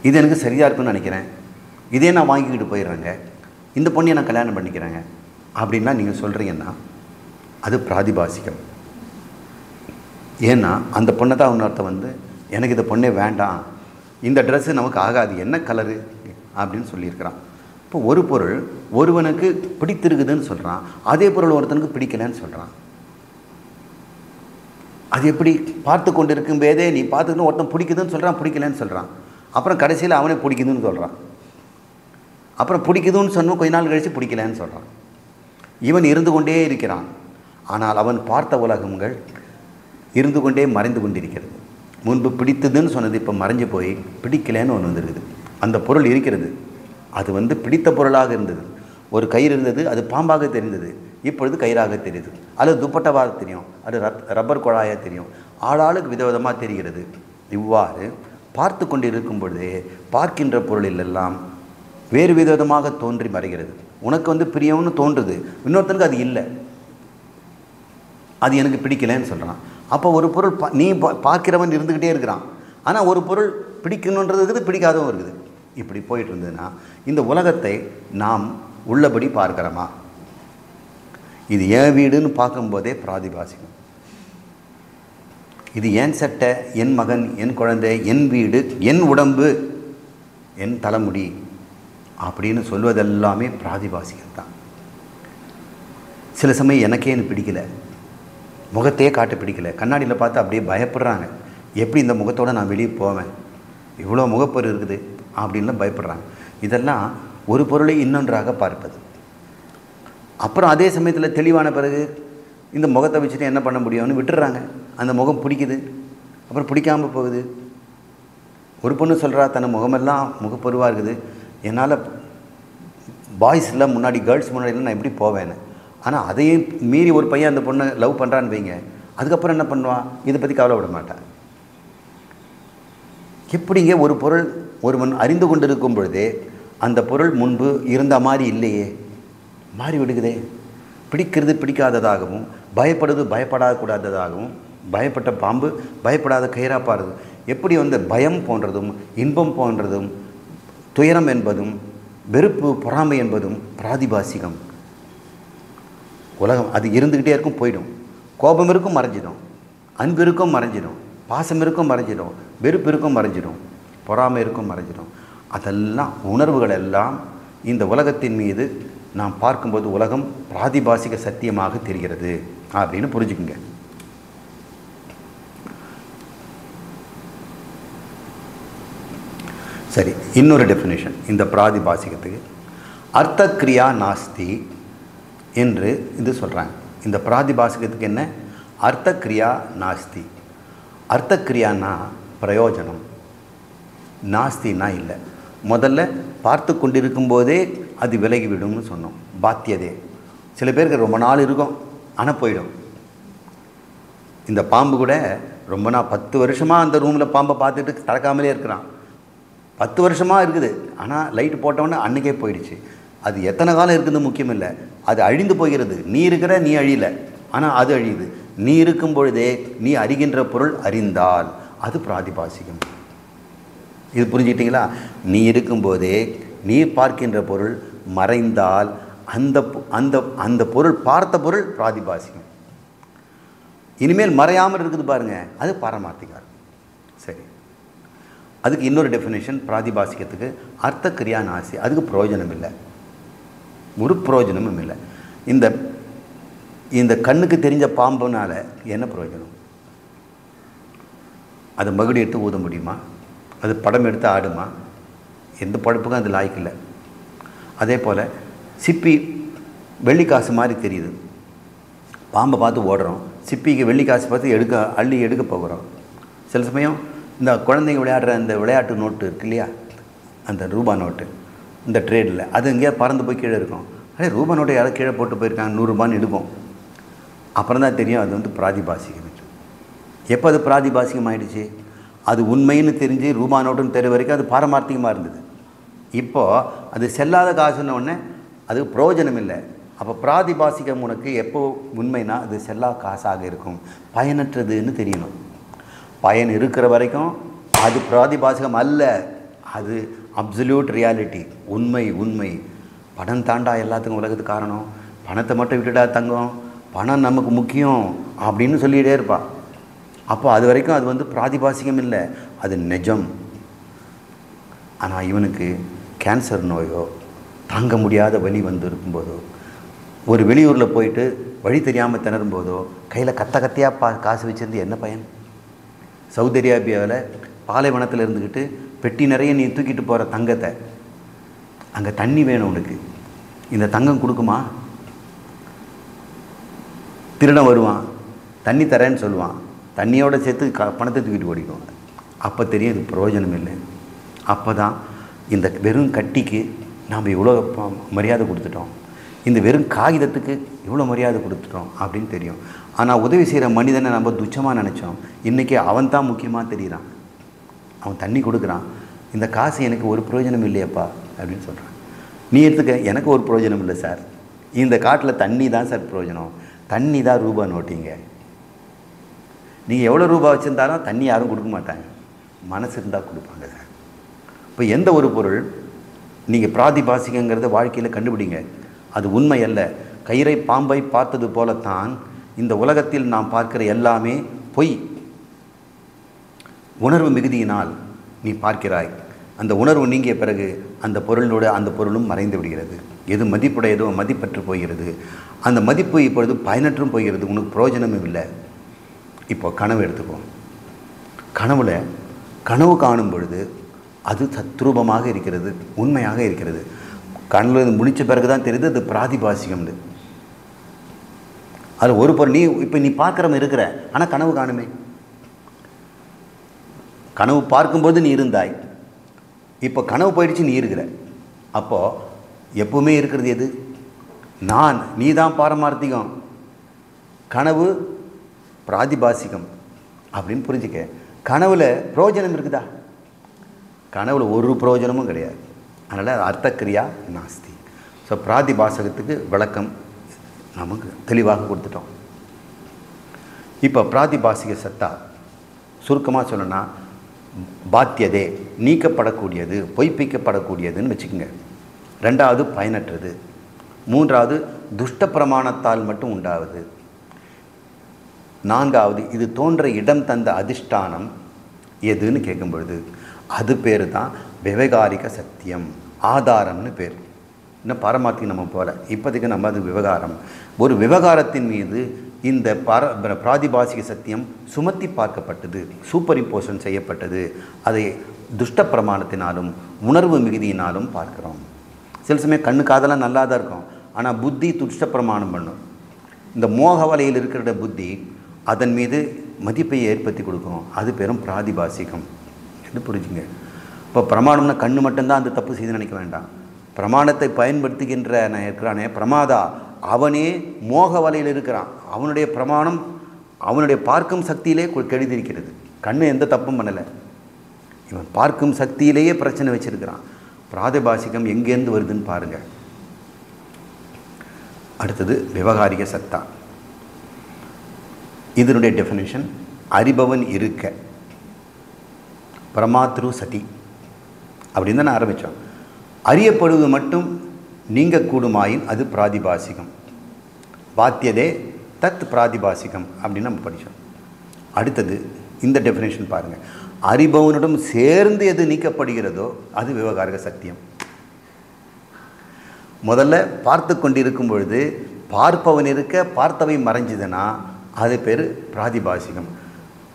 இது எனக்கு சரியாக இருக்குன்னு நினைக்கிறேன், இதே நான் வாங்கிக்கிட்டு போயிடுறேங்க, இந்த பொண்ணையை நான் கல்யாணம் பண்ணிக்கிறேங்க அப்படின்னா நீங்கள் சொல்கிறீங்கன்னா அது பிராதிபாசிகம். ஏன்னா அந்த பொண்ணை தான் இன்னொருத்த எனக்கு இந்த பொண்ணே வேண்டாம், இந்த ட்ரெஸ்ஸு நமக்கு ஆகாது, என்ன கலரு அப்படின்னு சொல்லியிருக்கிறான். இப்போ ஒரு பொருள் ஒருவனுக்கு பிடித்திருக்குதுன்னு சொல்கிறான், அதே பொருள் ஒருத்தனுக்கு பிடிக்கலன்னு சொல்கிறான். அது எப்படி? பார்த்து கொண்டு இருக்கும் போதே நீ பார்த்துக்கணும், ஒருத்தன் பிடிக்குதுன்னு சொல்கிறான், பிடிக்கலன்னு சொல்கிறான், அப்புறம் கடைசியில் அவனே பிடிக்குதுன்னு சொல்கிறான், அப்புறம் பிடிக்குதுன்னு சொன்னால் கொஞ்ச நாள் கழித்து பிடிக்கலன்னு சொல்கிறான். இவன் இருந்து கொண்டே இருக்கிறான். ஆனால் அவன் பார்த்த உலகங்கள் இருந்து கொண்டே மறைந்து கொண்டிருக்கிறது. முன்பு பிடித்ததுன்னு சொன்னது இப்போ மறைஞ்சு போய் பிடிக்கலன்னு ஒன்று வந்துருக்குது. அந்த பொருள் இருக்கிறது, அது பிடித்த பொருளாக இருந்தது. ஒரு கயிறு இருந்தது, அது பாம்பாக தெரிந்தது, இப்பொழுது கயிறாக தெரியுது. அல்லது துப்பட்டவாக தெரியும், அது ரப்பர் குழாயாக தெரியும். ஆளாளுக்கு விதவிதமாக தெரிகிறது. இவ்வாறு பார்த்து கொண்டிருக்கும் பொழுதே பார்க்கின்ற பொருளிலெல்லாம் வேறு விதவிதமாக தோன்றி மறைகிறது. உனக்கு பிரியம்னு தோன்றுது, இன்னொருத்தனுக்கு அது இல்லை, அது எனக்கு பிடிக்கலன்னு சொல்கிறான். அப்போ ஒரு பொருள் நீ பார்க்கிறவன் இருந்துக்கிட்டே இருக்கிறான், ஆனால் ஒரு பொருள் பிடிக்கணுன்றது இருக்குது, பிடிக்காதவும் இருக்குது. இப்படி போயிட்டு இருந்ததுன்னா இந்த உலகத்தை நாம் உள்ளபடி பார்க்கிறோமா? இது என் வீடுன்னு பார்க்கும்போதே பிராதிபாசிகம். இது என் சட்டை, என் மகன், என் குழந்தை, என் வீடு, என் உடம்பு, என் தலைமுடி அப்படின்னு சொல்வதெல்லாமே பிராதிபாசிகம் தான். சில சமயம் எனக்கே எனக்கு பிடிக்கல, முகத்தையே காட்ட பிடிக்கல, கண்ணாடியில் பார்த்து அப்படியே பயப்படுறாங்க. எப்படி இந்த முகத்தோடு நான் வெளியே போவேன், இவ்வளோ முகப்பொரு இருக்குது அப்படின்லாம் பயப்படுறாங்க. இதெல்லாம் ஒரு பொருளை இன்னொன்றாக பார்ப்பது. அப்புறம் அதே சமயத்தில் தெளிவான பிறகு இந்த முகத்தை வச்சுட்டு என்ன பண்ண முடியும்னு விட்டுடுறாங்க. அந்த முகம் பிடிக்குது, அப்புறம் பிடிக்காமல் போகுது. ஒரு பொண்ணு சொல்கிறா, தன் முகமெல்லாம் முகப்பொருவாக இருக்குது, என்னால் பாய்ஸில் முன்னாடி கேர்ள்ஸ் முன்னாடிலாம் நான் எப்படி போவேன்னு. ஆனால் அதையும் மீறி ஒரு பையன் அந்த பொண்ணை லவ் பண்ணுறான்னு வைங்க, அதுக்கப்புறம் என்ன பண்ணுவான், இதை பற்றி கவலைப்பட மாட்டான். எப்படிங்க ஒரு பொருள் ஒருவன் அறிந்து கொண்டிருக்கும் பொழுதே அந்த பொருள் முன்பு இருந்த மாதிரி இல்லையே, மாறி விடுகிறதே. பிடிக்கிறது பிடிக்காததாகவும், பயப்படுறது பயப்படக்கூடாததாகவும், பயப்பட்ட பாம்பு பயப்படாத கயிறா பாருது. எப்படி பயம் போன்றதும் இன்பம் போன்றதும் துயரம் என்பதும் வெறுப்பு பொறாமை என்பதும் பிராதிபாசிகம். உலகம் அது இருந்துக்கிட்டே இருக்கும், போயிடும். கோபம் இருக்கும், மறைஞ்சிடும். அன்பு இருக்கும், மறைஞ்சிடும். பாசம் இருக்கும், மறைஞ்சிடும். வெறுப்பு இருக்கும், மறைஞ்சிடும். பொறாமை இருக்கும், மறைஞ்சிடும். அதெல்லாம் உணர்வுகள் எல்லாம் இந்த உலகத்தின் மீது நாம் பார்க்கும்போது உலகம் பிராதிபாசிக சத்தியமாக தெரிகிறது அப்படின்னு புரிஞ்சுக்குங்க. சரி, இன்னொரு டெஃபினேஷன் இந்த பிராதிபாசிகத்துக்கு, அர்த்தக்ரியா நாஸ்தி என்று இது சொல்கிறாங்க. இந்த பிராதிபாசிகத்துக்கு என்ன அர்த்தக்ரியா நாஸ்தி? அர்த்தக்ரியானா பிரயோஜனம், நாஸ்தினா இல்லை. முதல்ல பார்த்து கொண்டிருக்கும் போதே அது விலகிவிடும்னு சொன்னோம். பாத்தியதே சில பேருக்கு ரொம்ப நாள் இருக்கும், ஆனால் போயிடும். இந்த பாம்பு கூட ரொம்ப நாள் 10 வருஷமாக அந்த ரூமில் பாம்பை பார்த்துட்டு திறக்காமலே இருக்கிறான். 10 வருஷமாக இருக்குது, ஆனால் லைட்டு போட்டோன்னே அன்றைக்கே போயிடுச்சு. அது எத்தனை காலம் இருக்குதுன்னு முக்கியம் இல்லை, அது அழிந்து போகிறது. நீ இருக்கிற, நீ அழியலை, ஆனால் அது அழியுது. நீ இருக்கும் பொழுதே நீ அறிகின்ற பொருள் அறிந்தால் அது பிராதிபாசிகம். இது புரிஞ்சுக்கிட்டீங்களா? நீ இருக்கும்போதே நீ பார்க்கின்ற பொருள் மறைந்தால் அந்த அந்த அந்த பொருள் பார்த்த பொருள் பிராதிபாசிகம். இனிமேல் மறையாமல் இருக்குது பாருங்க, அது பாரமார்த்திகம். சரி, அதுக்கு இன்னொரு டெஃபினேஷன் பிராதிபாசிகத்துக்கு, அர்த்தக்கிரியா நாசி. அதுக்கு பிரயோஜனம் இல்லை, ஒரு பிரயோஜனமும் இல்லை. இந்த இந்த கண்ணுக்கு தெரிஞ்ச பாம்புனால என்ன பிரயோஜனம்? அது மகுடி எடுத்து ஊத முடியுமா? அது படம் எடுத்து ஆடுமா? எந்த படைப்புக்கும் அது லாய்க்கில்லை. அதே போல் சிப்பி வெள்ளிக்காசு மாதிரி தெரியுது, பாம்பை பார்த்து ஓடுறோம். சிப்பிக்கு வெள்ளிக்காசு பார்த்து அள்ளி எடுக்க போகிறோம். சில சமயம் இந்த குழந்தைங்க விளையாடுற அந்த விளையாட்டு நோட்டு இருக்கு இல்லையா, அந்த ரூபா நோட்டு, இந்த ட்ரேடில் அது எங்கேயா பறந்து போய் கீழே இருக்கும். அதே ரூபா நோட்டை யாரும் கீழே போட்டு போயிருக்காங்க, 100 ரூபான்னு எடுப்போம். அப்புறம் தான் தெரியும் அது பிராதிபாசிகம். எப்போ அது பிராதிபாசிகம் ஆகிடுச்சு? அது உண்மைன்னு தெரிஞ்சு ரூபா நோட்டுன்னு தெரிய வரைக்கும் அது பாரமார்த்திகமாக இருந்தது. இப்போது அது செல்லாத காசுன்ன உடனே அது பிரயோஜனம் இல்லை. அப்போ பிராதிபாசிகம் உனக்கு எப்போ உண்மைனா அது செல்லா காசாக இருக்கும், பயனற்றதுன்னு தெரியணும். பயன் இருக்கிற வரைக்கும் அது பிராதிபாசிகம் அல்ல, அது அப்சல்யூட் ரியாலிட்டி, உண்மை. உண்மை பணம் தாண்டா எல்லாத்துக்கும் உலகத்துக்கு காரணம், பணத்தை மட்டும் விட்டுட்டா தங்கம், பணம் நமக்கு முக்கியம் அப்படின்னு சொல்லிகிட்டே இருப்பாள். அப்போ அது வரைக்கும் அது பிராதிபாசிகம் இல்லை, அது நிஜம். ஆனால் இவனுக்கு கேன்சர் நோயோ தாங்க முடியாத வலி இருக்கும்போதோ, ஒரு வெளியூரில் போயிட்டு வழி தெரியாமல் திணறும்போதோ கையில் கத்தையாக காசு வச்சுருந்து என்ன பயன்? சவுதி அரேபியாவில் பாலைவனத்தில் இருந்துக்கிட்டு பெட்டி நிறைய நீ தூக்கிட்டு போகிற தங்கத்தை, அங்கே தண்ணி வேணும் உனக்கு, இந்த தங்கம் கொடுக்குமா? திருடன் வருவான், தண்ணி தரேன்னு சொல்லுவான், தண்ணியோடு சேர்த்து பணத்தை தூக்கிட்டு ஓடிக்குவாங்க. அப்போ தெரியும் இது பிரயோஜனம் இல்லை. அப்போ தான் இந்த வெறும் கட்டிக்கு நாம் இவ்வளோ மரியாதை கொடுத்துட்டோம், இந்த வெறும் காகிதத்துக்கு இவ்வளோ மரியாதை கொடுத்துட்டோம் அப்படின்னு தெரியும். ஆனால் உதவி செய்கிற மனிதனை நம்ம துச்சமாக நினச்சோம். இன்றைக்கி அவன் தான் முக்கியமாக தெரிகிறான். அவன் தண்ணி கொடுக்குறான், இந்த காசு எனக்கு ஒரு பிரயோஜனம் இல்லையப்பா அப்படின்னு சொல்கிறான். நீ எடுத்துக்க, எனக்கு ஒரு பிரயோஜனம் இல்லை சார், இந்த காட்டில் தண்ணி தான் சார் பிரயோஜனம், தண்ணி தான் ரூபா நோட்டிங்க. நீங்கள் எவ்வளோ ரூபா வச்சுருந்தாலும் தண்ணி யாரும் கொடுக்க மாட்டாங்க, மனசு இருந்தால் கொடுப்பாங்க சார். இப்போ எந்த ஒரு பொருள் நீங்கள் பிராதிபாசிகங்கிறத வாழ்க்கையில் கண்டுபிடிங்க. அது உண்மை அல்ல. கயிறை பாம்பை பார்த்தது போலத்தான் இந்த உலகத்தில் நாம் பார்க்கிற எல்லாமே பொய். உணர்வு மிகுதியினால் நீ பார்க்கிறாய். அந்த உணர்வு நீங்கிய பிறகு அந்த பொருளும் மறைந்து விடுகிறது. எது மதிப்புடையதோ மதிப்பற்று போகிறது. அந்த மதிப்பு இப்பொழுது பயனற்றும் போகிறது, உனக்கு பிரயோஜனமும் இல்லை. இப்போ கனவு எடுத்துப்போம். கனவு காணும் பொழுது அது சத்ரூபமாக இருக்கிறது, உண்மையாக இருக்கிறது. கனவு முடித்த பிறகு தான் தெரியுது அது பிராதிபாசிகம்னு. அது ஒரு பொருள் நீ பார்க்குறவன் இருக்கிற, ஆனால் கனவு காணுமே. கனவு பார்க்கும்போது நீ இருந்தாய், இப்போ கனவு போயிடுச்சு, நீ இருக்கிற. அப்போது எப்பவுமே இருக்கிறது எது? நீ தான் பாரமார்த்திகம், கனவு பிராதிபாசிகம் அப்படின்னு புரிஞ்சுக்க. கனவுல பிரயோஜனம் இருக்குதா? கனவுல ஒரு பிரயோஜனமும் கிடையாது. அதனால் அர்த்தக்கிரியா நாஸ்தி. ஸோ பிராதிபாசகத்துக்கு விளக்கம் நமக்கு தெளிவாக கொடுத்துட்டோம். இப்போ பிராதிபாசிக சத்தா சுருக்கமாக சொல்லணும்னா பாத்தியதே, நீக்கப்படக்கூடியது, பொய்ப்பிக்கப்படக்கூடியதுன்னு வச்சுக்கோங்க. ரெண்டாவது பயனற்றது. மூன்றாவது துஷ்ட பிரமாணத்தால் மட்டும் உண்டாகுது. நான்காவது இது தோன்ற இடம் தந்த அதிஷ்டானம் எதுன்னு கேட்கும் பொழுது அது பேர் தான் விவகாரிக சத்தியம், ஆதாரம்னு பேர். இன்னும் பாரமார்த்திகம் நம்ம போல, இப்போதைக்கு நம்ம அது விவகாரம். ஒரு விவகாரத்தின் மீது இந்த பிராதிபாசிக சத்தியம் சுமத்தி பார்க்கப்பட்டது, சூப்பர் இம்போஷன் செய்யப்பட்டது. அதை துஷ்ட பிரமாணத்தினாலும் உணர்வு மிகுதியினாலும் பார்க்குறோம். சில சமயம் கண்ணு காதெல்லாம் நல்லா தான் இருக்கும், ஆனால் புத்தி துஷ்ட பிரமாணம் பண்ணும். இந்த மோக வலையில் இருக்கிற புத்தி அதன் மீது மதிப்பை ஏற்படுத்தி கொடுக்கும். அது பெரும் பிராதிபாசிகம் என்று புரிஞ்சுங்க. இப்போ பிரமாணம்னா கண்ணு மட்டும்தான் அந்த தப்பு செய்து நினைக்க வேண்டாம். பிரமாணத்தை பயன்படுத்துகின்ற இருக்கிறானே பிரமாதா, அவனே மோக வலையில் இருக்கிறான். அவனுடைய பிரமாணம் அவனுடைய பார்க்கும் சக்தியிலே கெடுதிருக்கிறது. கண்ணு எந்த தப்பும் பண்ணலை, இவன் பார்க்கும் சக்தியிலேயே பிரச்சனை வச்சிருக்கிறான். பிராதிபாசிகம் எங்கேருந்து வருதுன்னு பாருங்கள். அடுத்தது விவகாரிக சத்தா. இதனுடைய டெஃபினேஷன் அறிபவன் இருக்க, பிரமாத்ரு சதி அப்படின்னு தான் ஆரம்பித்தோம். அறியப்படுவது மட்டும் நீங்கக்கூடுமாயின் அது பிராதிபாசிகம். பாத்தியதே தத் பிராதிபாசிகம் அப்படின்னு நம்ம படித்தோம். அடுத்தது இந்த டெஃபினேஷன் பாருங்கள். அறிபவனுடன் சேர்ந்து எது நீக்கப்படுகிறதோ அது விவகாரிக சத்தியம். முதல்ல பார்த்து கொண்டிருக்கும் பொழுது பார்ப்பவன் இருக்க பார்த்தவை மறைஞ்சுதுன்னா அது பேர் பிராதிபாசிகம்.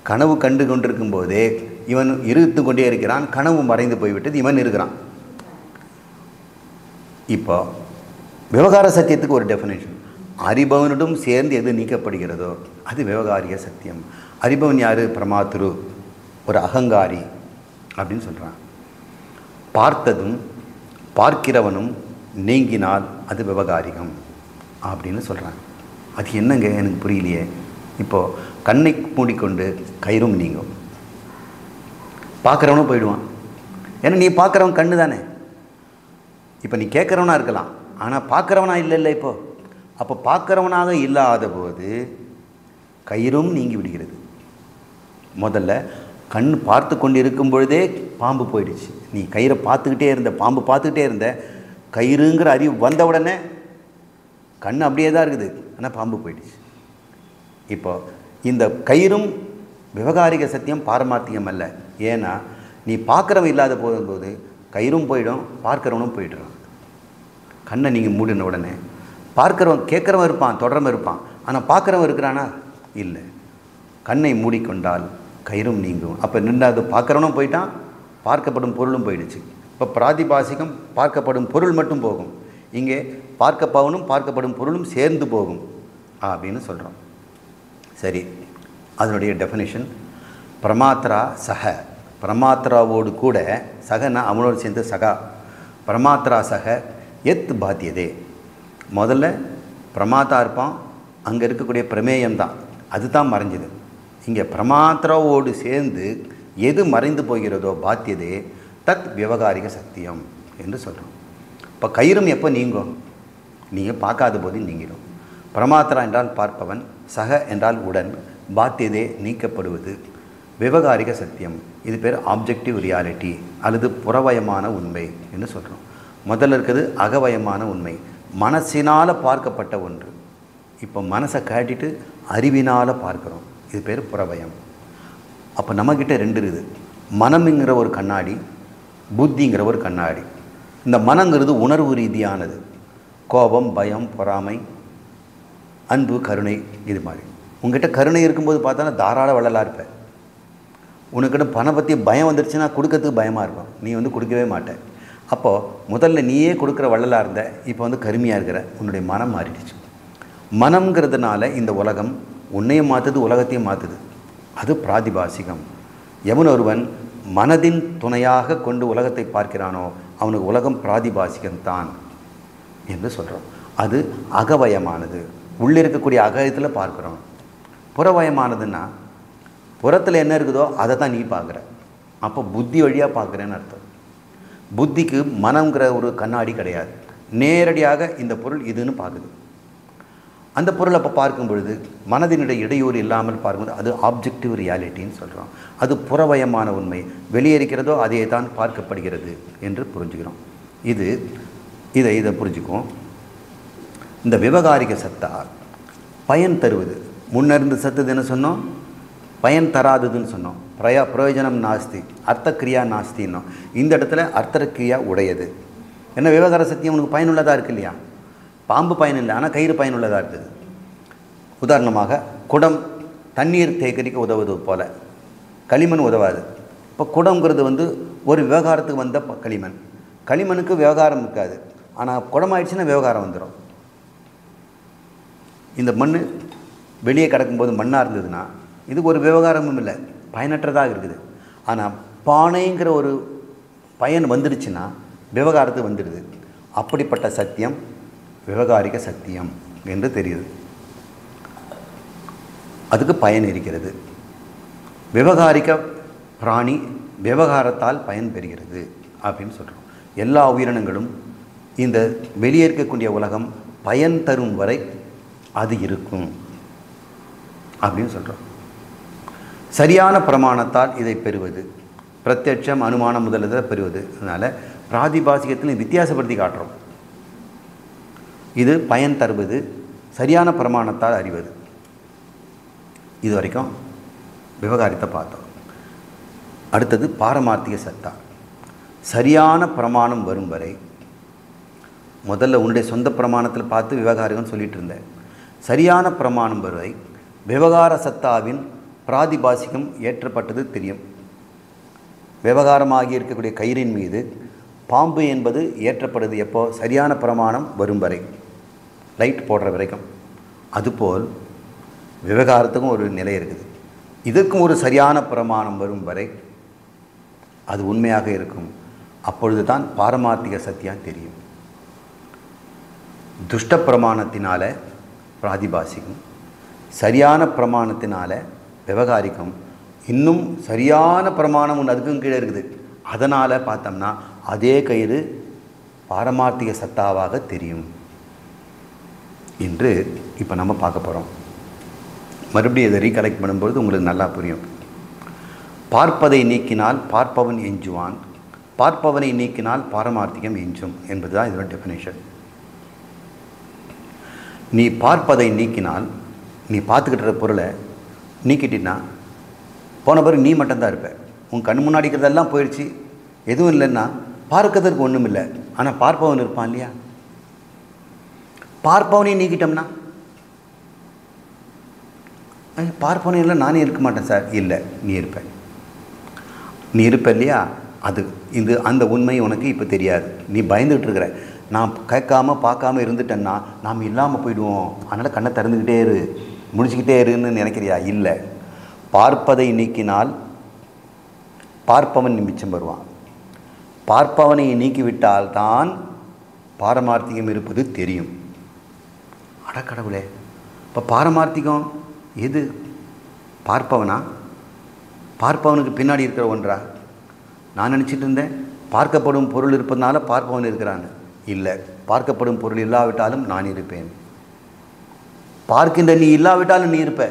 கனவு கண்டு கொண்டிருக்கும் போதே இவன் இருந்து கொண்டே இருக்கிறான், கனவு மறைந்து போய்விட்டது, இவன் இருக்கிறான். இப்போ விவகார சத்தியத்துக்கு ஒரு டெஃபினேஷன். அறிபவனுடன் சேர்ந்து எது நீக்கப்படுகிறதோ அது விவகாரிக சத்தியம். அறிபவன் யார்? பிரமாத்ரு, ஒரு அகங்காரி அப்படின்னு சொல்கிறான். பார்த்ததும் பார்க்கிறவனும் நீங்கினால் அது விவகாரிகம் அப்படின்னு சொல்கிறாங்க. அது என்னங்க எனக்கு புரியலையே. இப்போது கண்ணை மூடிக்கொண்டு கயிறும் நீங்கும், பார்க்குறவனும் போயிடுவான். ஏன்னா நீ பார்க்குறவன் கண்ணு தானே. இப்போ நீ கேட்குறவனாக இருக்கலாம், ஆனால் பார்க்குறவனா இல்லை. இப்போது அப்போ பார்க்குறவனாக இல்லாத போது கயிறும் நீங்கி விடுகிறது. முதல்ல கண் பார்த்து கொண்டு இருக்கும் பொழுதே பாம்பு போயிடுச்சு. நீ கயிறை பார்த்துக்கிட்டே இருந்த, பாம்பு பார்த்துக்கிட்டே இருந்த, கயிறுங்கிற அறிவு வந்த உடனே கண் அப்படியே தான் இருக்குது, ஆனால் பாம்பு போயிடுச்சு. இப்போ இந்த கயிறும் விவகாரிக சத்தியம், பாரமார்த்தியம் அல்ல. ஏன்னா நீ பார்க்குறவன் இல்லாத போகும்போது கயிறும் போயிடும், பார்க்குறவனும் போயிடுறான். கண்ணை நீங்கள் மூடின உடனே பார்க்குறவன் கேட்குறவன் இருப்பான், தொடரவன் இருப்பான், ஆனால் பார்க்குறவன் இருக்கிறானா? இல்லை. கண்ணை மூடிக்கொண்டால் கயிறும் நீங்கும். அப்போ நின்றாது பார்க்குறவனும் போயிட்டான், பார்க்கப்படும் பொருளும் போயிடுச்சு. இப்போ பிராதிபாசிகம் பார்க்கப்படும் பொருள் மட்டும் போகும், இங்கே பார்க்கப்பவனும் பார்க்கப்படும் பொருளும் சேர்ந்து போகும் அப்படின்னு சொல்கிறோம். சரி, அதனுடைய டெஃபினேஷன் பிரமாத்ரா சக, பிரமாத்ராவோடு கூட, சகன்னா அவனோடு சேர்ந்து சகா, பிரமாத்ரா சக எத் பாத்தியதே. முதல்ல பிரமாத்தா இருப்பான், அங்கே இருக்கக்கூடிய பிரமேயம்தான், அதுதான் மறைஞ்சது. இங்கே பிரமாத்ராவோடு சேர்ந்து எது மறைந்து போகிறதோ பாத்தியதே தத் விவகாரிக சத்தியம் என்று சொல்கிறோம். இப்போ கயிறும் எப்போ நீங்கும்? நீங்கள் பார்க்காத போது நீங்கிடும். பிரமாத்ரா என்றால் பார்ப்பவன், சக என்றால் உடன், பாத்தியதே நீக்கப்படுவது, விவகாரிக சத்தியம். இது பேர் ஆப்ஜெக்டிவ் ரியாலிட்டி அல்லது புறவயமான உண்மை என்று சொல்கிறோம். முதல்ல இருக்கிறது அகவயமான உண்மை, மனசினால் பார்க்கப்பட்ட ஒன்று. இப்போ மனசை காட்டிட்டு அறிவினால் பார்க்குறோம், இது பேர் புறவயம். அப்போ நம்மக்கிட்ட ரெண்டு இருக்குது, மனம்ங்கிற ஒரு கண்ணாடி, புத்திங்கிற ஒரு கண்ணாடி. இந்த மனங்கிறது உணர்வு ரீதியானது, கோபம், பயம், பொறாமை, அன்பு, கருணை, இது மாதிரி. உங்ககிட்ட கருணை இருக்கும்போது பார்த்தாலும் தாராள வள்ளலாக இருப்பேன். உனக்கிட்ட பணம் பற்றி பயம் வந்துடுச்சுன்னா கொடுக்கறதுக்கு பயமாக இருக்கும், நீ கொடுக்கவே மாட்டேன். அப்போது முதல்ல நீயே கொடுக்குற வள்ளலாக இருந்த, இப்போ கருமையாக இருக்கிற, உன்னுடைய மனம் மாறிடுச்சு. மனம்ங்கிறதுனால இந்த உலகம் உன்னையும் மாற்றுது, உலகத்தையும் மாற்றுது. அது பிராதிபாசிகம். எவன் ஒருவன் மனதின் துணையாக கொண்டு உலகத்தை பார்க்கிறானோ அவனுக்கு உலகம் பிராதிபாசிகம்தான் என்று சொல்கிறோம். அது அகவயமானது, உள்ளே இருக்கக்கூடிய அகயத்தில் பார்க்குறோம். புறவயமானதுன்னா புறத்தில் என்ன இருக்குதோ அதை தான் நீ பார்க்குற. அப்போ புத்தி வழியாக பார்க்குறேன்னு அர்த்தம். புத்திக்கு மனம்ங்கிற ஒரு கண்ணாடி கிடையாது, நேரடியாக இந்த பொருள் இதுன்னு பார்க்குது. அந்த பொருளை அப்போ பார்க்கும் பொழுது மனதினுடைய இடையூறு இல்லாமல் பார்க்கும்போது அது ஆப்ஜெக்டிவ் ரியாலிட்டின்னு சொல்கிறோம். அது புறவயமான உண்மை, வெளியே இருக்கிறதோ அதே தான் பார்க்கப்படுகிறது என்று புரிஞ்சுக்கிறோம். இதை புரிஞ்சுக்குவோம். இந்த விவகாரிக சத்தா பயன் தருவது. முன்னிருந்து சத்துது என்ன சொன்னோம்? பயன் தராதுன்னு சொன்னோம். பிரயோஜனம் நாஸ்தி, அர்த்த கிரியா நாஸ்தின்னோம். இந்த இடத்துல அர்த்த கிரியா உடையது. என்ன விவகார சத்தியம் உனக்கு பயனுள்ளதாக இருக்கு இல்லையா? பாம்பு பயன் இல்லை, ஆனால் கயிறு பயனுள்ளதாக இருக்குது. உதாரணமாக குடம் தண்ணீர் தேக்கரிக்க உதவுவது போல் களிமண் உதவாது. இப்போ குடம்ங்கிறது ஒரு விவகாரத்துக்கு வந்த களிமண். களிமணுக்கு விவகாரம் இருக்காது, ஆனால் குடம் ஆயிடுச்சுன்னா விவகாரம் வந்துடும். இந்த மண் வெளியே கிடக்கும்போது மண்ணாக இருந்ததுன்னா இதுக்கு ஒரு விவகாரமும் இல்லை, பயனற்றதாக இருக்குது. ஆனால் பானைங்கிற ஒரு பயன் வந்துடுச்சுன்னா விவகாரத்துக்கு வந்துடுது. அப்படிப்பட்ட சத்தியம் விவகாரிக சத்தியம் என்று தெரியுது. அதுக்கு பயன் இருக்கிறது. விவகாரிக பிராணி விவகாரத்தால் பயன் பெறுகிறது அப்படின்னு சொல்கிறோம். எல்லா உயிரினங்களும் இந்த வெளியே இருக்கக்கூடிய உலகம் பயன் தரும் வரை அது இருக்கும் அப்படின்னு சொல்கிறோம். சரியான பிரமாணத்தால் இதை பெறுவது, பிரத்யட்சம், அனுமானம் முதலில் பெறுவது. அதனால் பிராதிபாசிகத்தில் வித்தியாசப்படுத்தி காட்டுறோம். இது பயன் தருவது, சரியான பிரமாணத்தால் அறிவது. இது வரைக்கும் விவகாரத்தை பார்த்தோம். அடுத்தது பாரமார்த்திக சத்தா. சரியான பிரமாணம் வரும் வரை, முதல்ல உன்னுடைய சொந்த பிரமாணத்தில் பார்த்து விவகாரிகம்னு சொல்லிட்டு இருந்தேன். சரியான பிரமாணம் வரை விவகார சத்தாவின் பிராதிபாசிகம் ஏற்றப்பட்டது தெரியும். விவகாரமாகி இருக்கக்கூடிய கயிறின் மீது பாம்பு என்பது ஏற்றப்படுது எப்போ? சரியான பிரமாணம் வரும் வரை, லைட் போடுற வரைக்கும். அதுபோல் விவகாரத்துக்கும் ஒரு நிலை இருக்குது. இதுக்கும் ஒரு சரியான பிரமாணம் வரும் வரை அது உண்மையாக இருக்கும். அப்பொழுது தான் பாரமார்த்திக சத்தியம் தெரியும். துஷ்ட பிரமாணத்தினால பிராதிபாசிகம், சரியான பிரமாணத்தினால விவகாரிக்கம், இன்னும் சரியான பிரமாணம் ஒன்று அதுக்கும் கீழே இருக்குது. அதனால் பார்த்தோம்னா அதே கயிறு பாரமார்த்திக சத்தாவாக தெரியும் என்று இப்போ நம்ம பார்க்க போகிறோம். மறுபடியும் இதை ரீகலெக்ட் பண்ணும்பொழுது உங்களுக்கு நல்லா புரியும். பார்ப்பதை நீக்கினால் பார்ப்பவன் எஞ்சுவான், பார்ப்பவனை நீக்கினால் பாரமார்த்திகம் எஞ்சும் என்பது தான் இதோட டெஃபினேஷன். நீ பார்ப்பதை நீக்கினால், நீ பார்த்துக்கிட்ட பொருளை நீக்கிட்டின்னா போன பிறகு நீ மட்டும்தான் இருப்ப. உன் கண் முன்னாடி இருக்கிறதெல்லாம் போயிடுச்சு, எதுவும் இல்லைன்னா பார்க்கறதுக்கு ஒன்றும் இல்லை. ஆனால் பார்ப்பவன் இருப்பான் இல்லையா? பார்ப்பவனையும் நீக்கிட்டோம்னா, பார்ப்பவனே இல்லை நானே இருக்க மாட்டேன் சார். இல்லை, நீ இருப்ப இல்லையா? அது அந்த உண்மை உனக்கு இப்போ தெரியாது. நீ பயந்துகிட்டு இருக்கிற. நான் கேட்காம பார்க்காம இருந்துட்டேன்னா நாம் இல்லாமல் போயிடுவோம், அதனால் கண்ணை திறந்துக்கிட்டே இரு, முடிச்சுக்கிட்டே இருன்னு நினைக்கிறியா? இல்லை, பார்ப்பதை நீக்கினால் பார்ப்பவன் மிச்சம் வருவான். பார்ப்பவனை நீக்கிவிட்டால் தான் பாரமார்த்திகம் இருப்பது தெரியும். அடக்கடவுளே, இப்போ பாரமார்த்திகம் எது? பார்ப்பவனா? பார்ப்பவனுக்கு பின்னாடி இருக்கிற ஒன்றா? நான் நினச்சிட்டு இருந்தேன் பார்க்கப்படும் பொருள் இருப்பதனால பார்ப்பவன் இருக்கிறான்னு. இல்லை, பார்க்கப்படும் பொருள் இல்லாவிட்டாலும் நான் இருப்பேன். பார்க்கின்ற நீ இல்லாவிட்டாலும் நீ இருப்ப.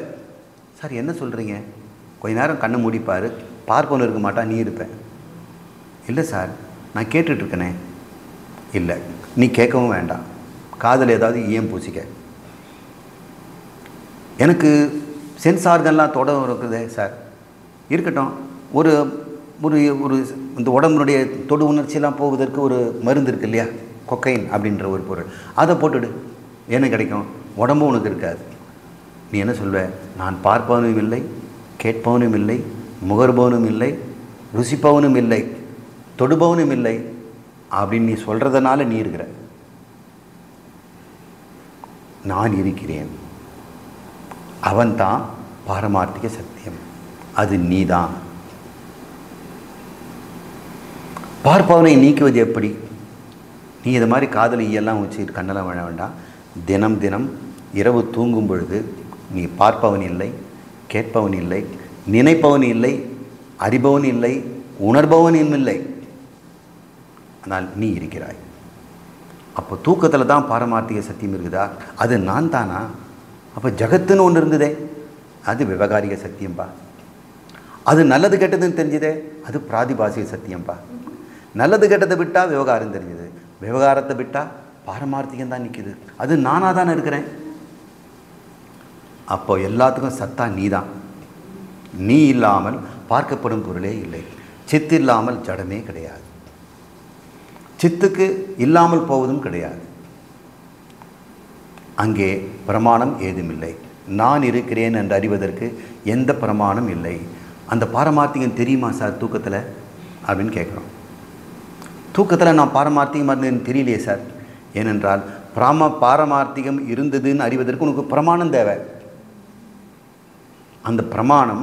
சார் என்ன சொல்கிறீங்க? கொஞ்ச நேரம் கண்ணை மூடிப்பார், பார்ப்பவன் இருக்க மாட்டான், நீ இருப்ப. இல்லை சார், நான் கேட்டுட்ருக்கனே. இல்லை, நீ கேட்கவும் வேண்டாம். காதில் ஏதாவது ஈயம் பூசிக்க. எனக்கு சென்சார்கள்லாம் தொடர்பு இருக்குதே சார். இருக்கட்டும். ஒரு ஒரு ஒரு இந்த உடம்புடைய தொடு உணர்ச்சியெல்லாம் போவதற்கு ஒரு மருந்து இருக்குது இல்லையா, கொக்கைன் அப்படின்ற ஒரு பொருள். அதை போட்டுடு, என்ன கிடைக்கும்? உடம்பும் உனக்கு இருக்காது. நீ என்ன சொல்வ? நான் பார்ப்பவனும் இல்லை, கேட்பவனும் இல்லை, முகர்பவனும் இல்லை, ருசிப்பவனும் இல்லை, தொடுபவனும் இல்லை அப்படின்னு நீ சொல்கிறதுனால நீ இருக்கிற. நான் இருக்கிறேன். அவன்தான் பாரமார்த்திக சத்தியம். அது நீதான். பார்ப்பவனை நீக்குவது எப்படி? நீ இது மாதிரி காதல் ஈயெல்லாம் வச்சுக்கிட்டு கண்ணெல்லாம் விழ வேண்டாம். தினம் தினம் இரவு தூங்கும் பொழுது நீ பார்ப்பவன் இல்லை, கேட்பவன் இல்லை, நினைப்பவன் இல்லை, அறிபவன் இல்லை, உணர்பவனும் இல்லை, ஆனால் நீ இருக்கிறாய். அப்போ தூக்கத்தில் தான் பாரமார்த்திக சத்தியம் இருக்குதா? அது நான் தானா? அப்போ ஜகத்துன்னு ஒன்று இருந்ததே, அது விவகாரிக சத்தியம்பா. அது நல்லது கெட்டதுன்னு தெரிஞ்சதே, அது பிராதிபாசிக சத்தியம்பா. நல்லது கெட்டதை விட்டால் விவகாரம் தெரிஞ்சது, விவகாரத்தை விட்டால் பாரமார்த்திகம் தான் நிற்கிது. அது நானாக தானே இருக்கிறேன். அப்போ எல்லாத்துக்கும் சத்தா நீ தான். நீ இல்லாமல் பார்க்கப்படும் பொருளே இல்லை. சித்து இல்லாமல் ஜடமே கிடையாது. சித்துக்கு இல்லாமல் போவதும் கிடையாது. அங்கே பிரமாணம் ஏதுமில்லை. நான் இருக்கிறேன் என்று அறிவதற்கு எந்த பிரமாணம் இல்லை. அந்த பாரமார்த்திகம் தெரியுமா சார் தூக்கத்தில் அப்படின்னு கேட்குறோம். தூக்கத்தில் நான் பாரமார்த்திகம் இருந்தேன்னு தெரியலையே சார். ஏனென்றால் பாரமார்த்திகம் இருந்ததுன்னு அறிவதற்கு உனக்கு பிரமாணம் தேவை. அந்த பிரமாணம்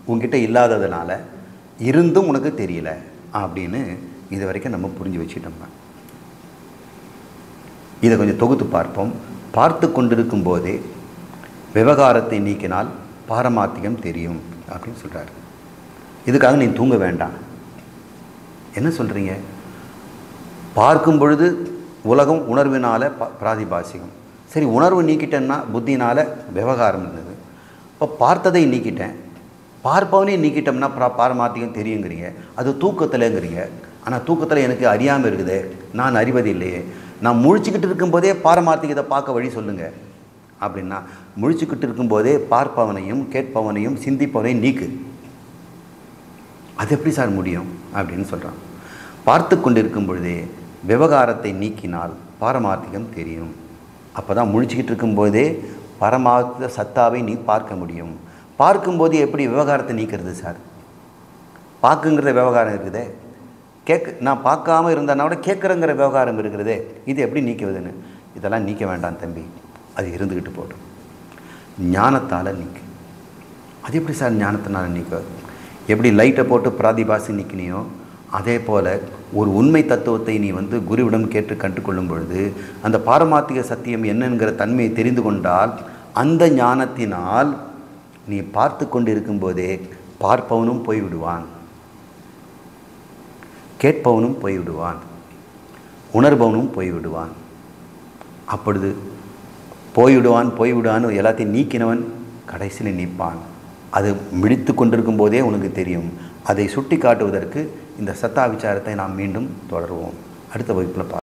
உங்ககிட்ட இல்லாததுனால இருந்தும் உனக்கு தெரியல அப்படின்னு இது வரைக்கும் நம்ம புரிஞ்சு வச்சுட்டோம். இதை கொஞ்சம் தொகுத்து பார்ப்போம். பார்த்து கொண்டிருக்கும் போதே விவகாரத்தை நீக்கினால் பாரமார்த்திகம் தெரியும் அப்படின்னு சொல்கிறார். இதுக்காக நீ தூங்க வேண்டாம். என்ன சொல்கிறீங்க? பார்க்கும் பொழுது உலகம் உணர்வினால் பிராதிபாசிகம். சரி, உணர்வு நீக்கிட்டேன்னா புத்தினால் விவகாரம் இருந்தது. இப்போ பார்த்ததை நீக்கிட்டேன், பார்ப்பவனே நீக்கிட்டோம்னா பாரமார்த்திகம் தெரியுங்கிறீங்க. அது தூக்கத்தில்ங்கிறீங்க. ஆனால் தூக்கத்தில் எனக்கு அறியாமல் இருக்குதே, நான் அறிவது இல்லையே. நான் முழிச்சுக்கிட்டு இருக்கும்போதே பாரமார்த்திகத்தை பார்க்க வழி சொல்லுங்கள் அப்படின்னா, முழிச்சுக்கிட்டு இருக்கும்போதே பார்ப்பவனையும் கேட்பவனையும் சிந்திப்பவனையும் நீக்கு. அது எப்படி சார் முடியும் அப்படின்னு சொல்கிறான். பார்த்து கொண்டிருக்கும் பொழுதே விவகாரத்தை நீக்கினால் பாரமார்த்திகம் தெரியும். அப்போ தான் முழிச்சுக்கிட்டு இருக்கும்போதே பரமார்த்த சத்தாவை நீ பார்க்க முடியும். பார்க்கும்போது எப்படி விவகாரத்தை நீக்கிறது சார்? பார்க்குங்கிற விவகாரம் இருக்குதே, நான் பார்க்காம இருந்தேன்னா கூட கேட்குறங்கிற விவகாரம் இருக்கிறதே, இது எப்படி நீக்குவதுன்னு. இதெல்லாம் நீக்க வேண்டாம் தம்பி, அது இருந்துக்கிட்டு போடும். ஞானத்தால் நீக்கு. அது எப்படி சார் ஞானத்தினால நீக்க? எப்படி லைட்டை போட்டு பிராதிபாசி நீக்கினியோ அதே போல் ஒரு உண்மை தத்துவத்தை நீ குருவிடம் கேட்டு கற்றுக்கொள்ளும் பொழுது அந்த பாரமார்த்திக சத்தியம் என்னங்கிற தன்மையை தெரிந்து கொண்டால் அந்த ஞானத்தினால் நீ பார்த்து கொண்டு இருக்கும்போதே பார்ப்பவனும் போய்விடுவான், கேட்பவனும் போய்விடுவான், உணர்பவனும் போய்விடுவான். அப்பொழுது போய்விடுவான்னு எல்லாத்தையும் நீக்கினவன் கடைசியில் நிற்பான். அது மிடித்து கொண்டிருக்கும் போதே உனக்கு தெரியும். அதை சுட்டி காட்டுவதற்கு இந்த சத்தா விசாரத்தை நாம் மீண்டும் தொடருவோம். அடுத்த வகுப்பில் பார்ப்போம்.